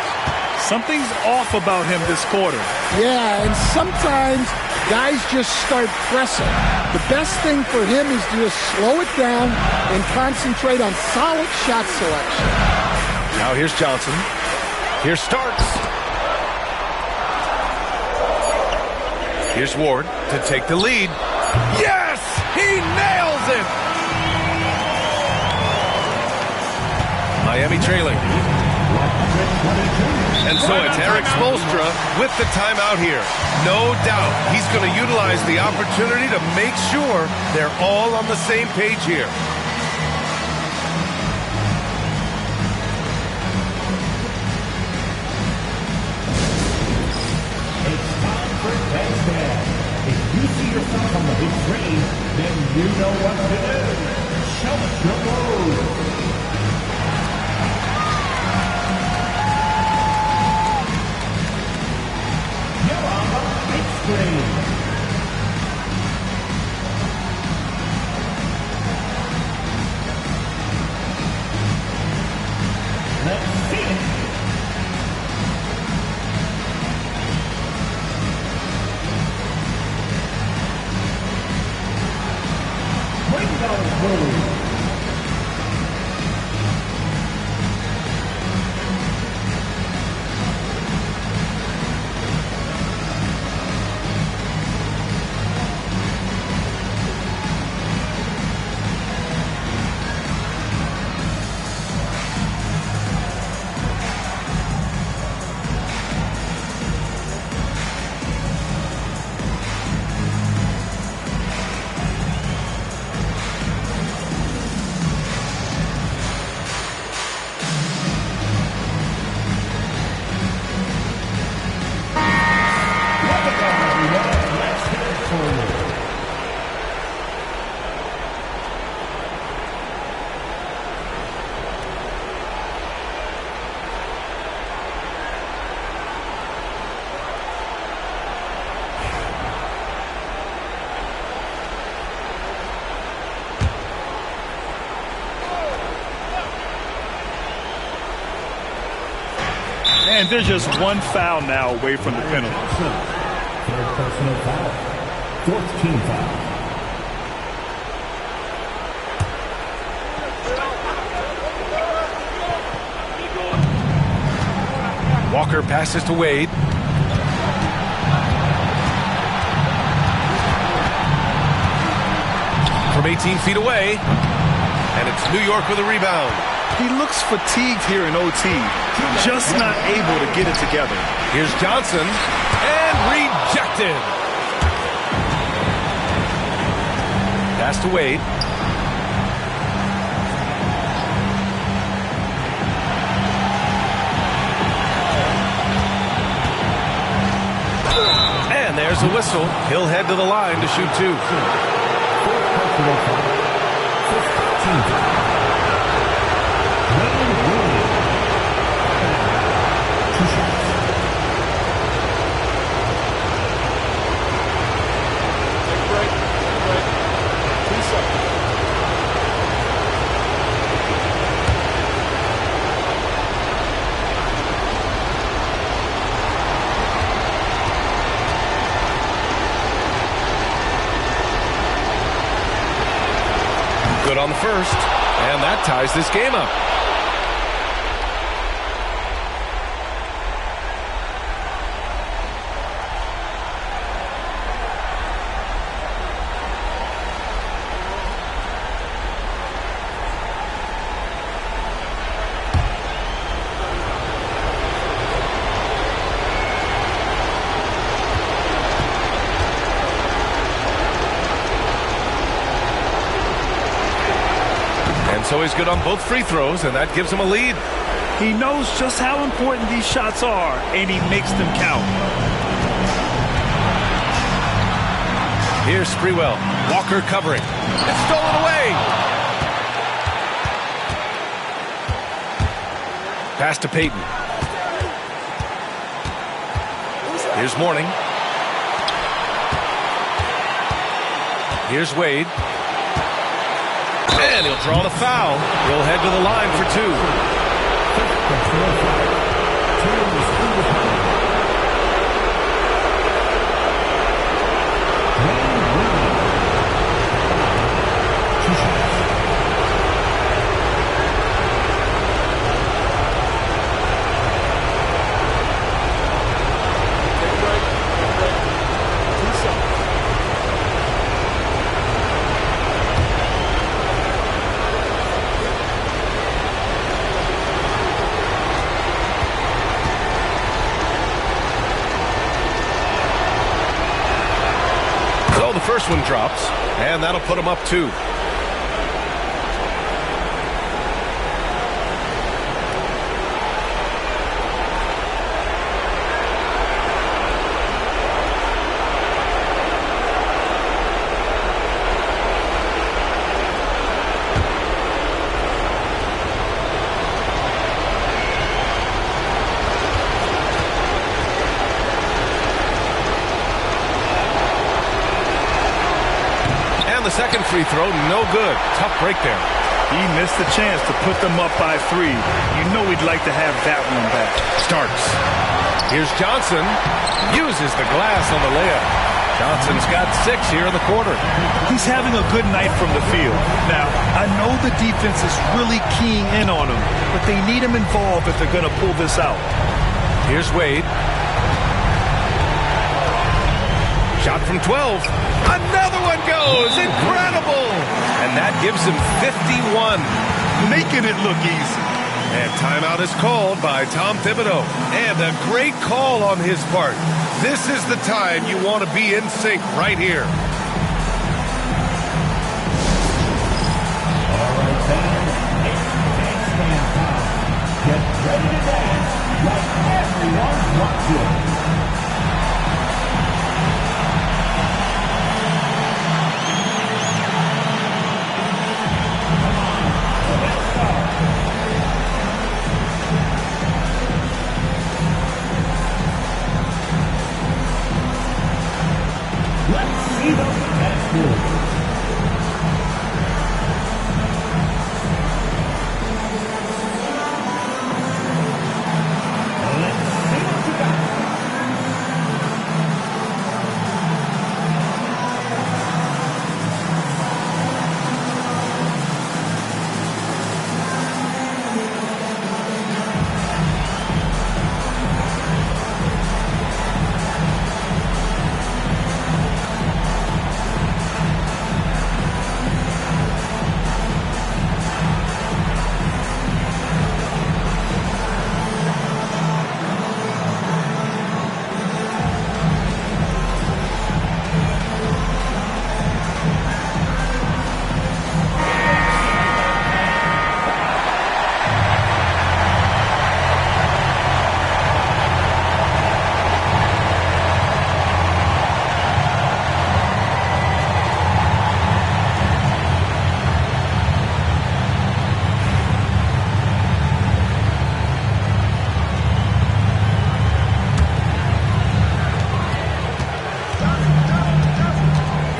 Something's off about him this quarter. Yeah, and sometimes guys just start pressing. The best thing for him is to just slow it down and concentrate on solid shot selection. Now here's Johnson. Here's Starks. Here's Ward to take the lead. Yes! He nails Miami trailing. And so it's Eric Spoelstra with the timeout here. No doubt he's going to utilize the opportunity to make sure they're all on the same page here. It's time for Texas. If you see yourself on the big screen, then you know what to do. Show us your move. Let's see it. Bring those moves. And they're just one foul now away from the penalty. Third personal foul. Fourth team foul. Walker passes to Wade. From 18 feet away. And it's New York with a rebound. He looks fatigued here in OT, just not able to get it together. Here's Johnson, and rejected. Pass to Wade. And there's a whistle. He'll head to the line to shoot two. Good on the first, and that ties this game up. So he's good on both free throws, and that gives him a lead. He knows just how important these shots are, and he makes them count. Here's Sprewell. Walker covering. It's stolen away. Pass to Payton. Here's Mourning. Here's Wade. And he'll draw the foul. He'll head to the line for two. first one drops, and that'll put them up 2. Second free throw, no good. Tough break there. He missed the chance to put them up by 3. You know he'd like to have that one back. Starts. Here's Johnson. Uses the glass on the layup. Johnson's got 6 here in the quarter. He's having a good night from the field. Now, I know the defense is really keying in on him, but they need him involved if they're going to pull this out. Here's Wade. Shot from 12. Another one goes. Incredible. And that gives him 51. Making it look easy. And timeout is called by Tom Thibodeau. And a great call on his part. This is the time you want to be in sync right here. All right, fans. It's dance time. Get ready to dance like everyone wants to.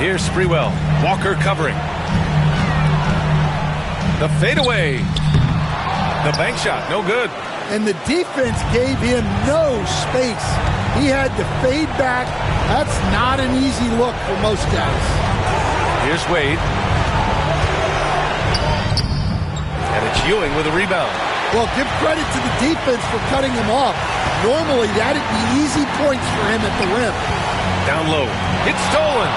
Here's Sprewell. Walker covering. The fadeaway. The bank shot, no good. And the defense gave him no space. He had to fade back. That's not an easy look for most guys. Here's Wade. And it's Ewing with a rebound. Well, give credit to the defense for cutting him off. Normally, that'd be easy points for him at the rim. Down low. It's stolen.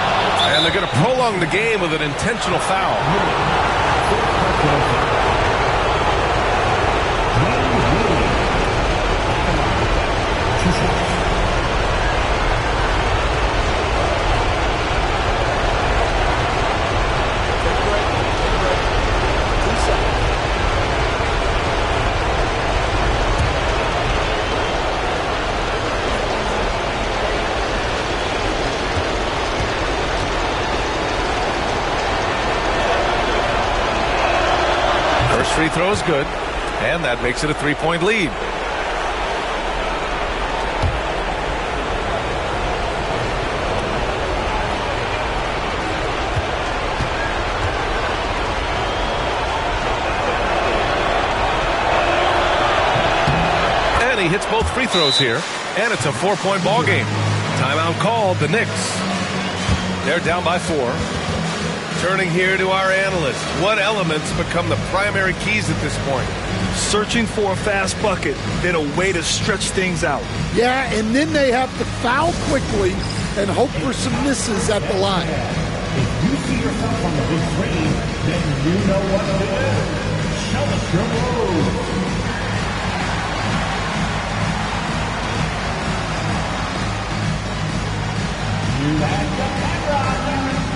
And they're going to prolong the game with an intentional foul. Free throw is good, and that makes it a 3-point lead. And he hits both free throws here, and it's a 4-point ball game. Timeout called, the Knicks. They're down by 4. Turning here to our analysts, what elements become the primary keys at this point? Searching for a fast bucket, then a way to stretch things out. Yeah, and then they have to foul quickly and hope for some misses at the line. If you see yourself on the big screen, then you know what to do. Show us your move. You had the camera on there.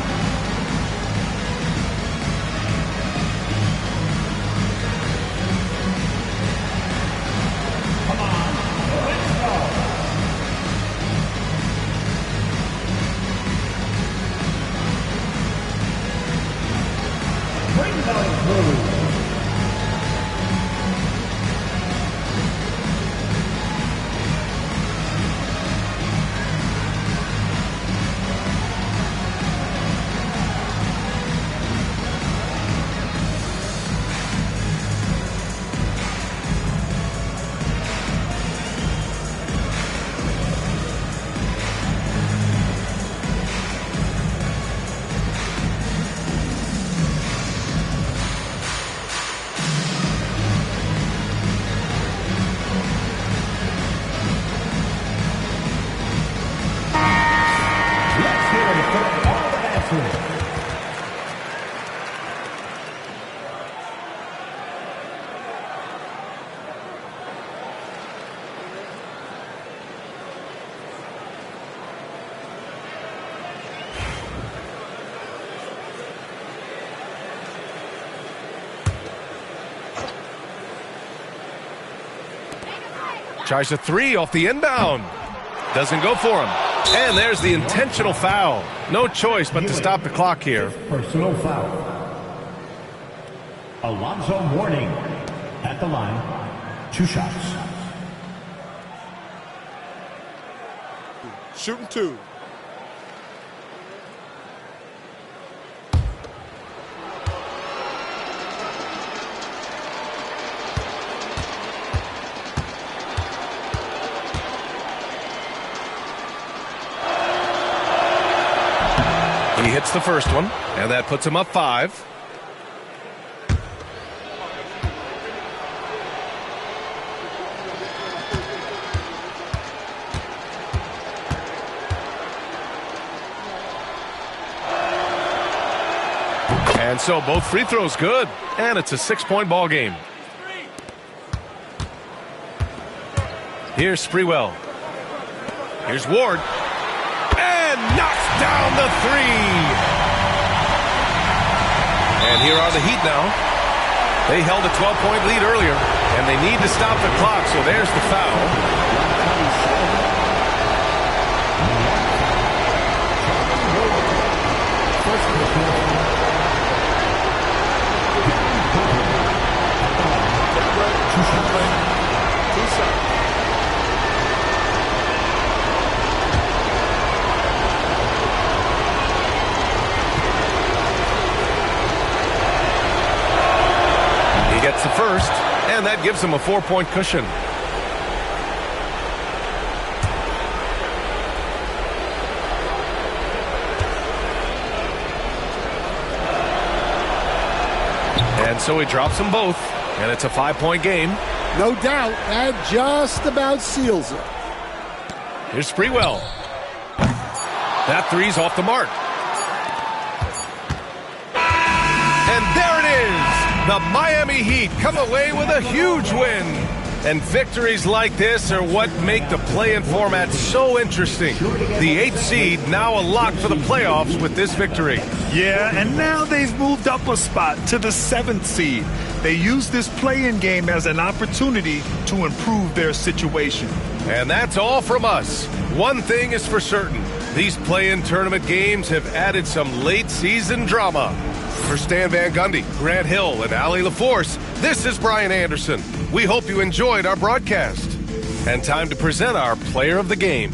Tries a three off the inbound. Doesn't go for him. And there's the intentional foul. No choice but to stop the clock here. Personal foul. Alonzo Mourning at the line. 2 shots. Shooting 2. He hits the first one, and that puts him up 5. And so both free throws good, and it's a 6-point ball game. Here's Sprewell. Here's Ward. And knocks down the 3. And here are the Heat now. They held a 12-point lead earlier, and they need to stop the clock, so there's the foul. Gets the first, and that gives him a 4-point cushion. And so he drops them both, and it's a 5-point game. No doubt, that just about seals it. Here's Sprewell. That 3's off the mark. And there it is! The Miami Heat come away with a huge win. And victories like this are what make the play-in format so interesting. The 8th seed now a lock for the playoffs with this victory. Yeah, and now they've moved up a spot to the 7th seed. They use this play-in game as an opportunity to improve their situation. And that's all from us. One thing is for certain. These play-in tournament games have added some late-season drama. For Stan Van Gundy, Grant Hill, and Allie LaForce, this is Brian Anderson. We hope you enjoyed our broadcast. And time to present our player of the game.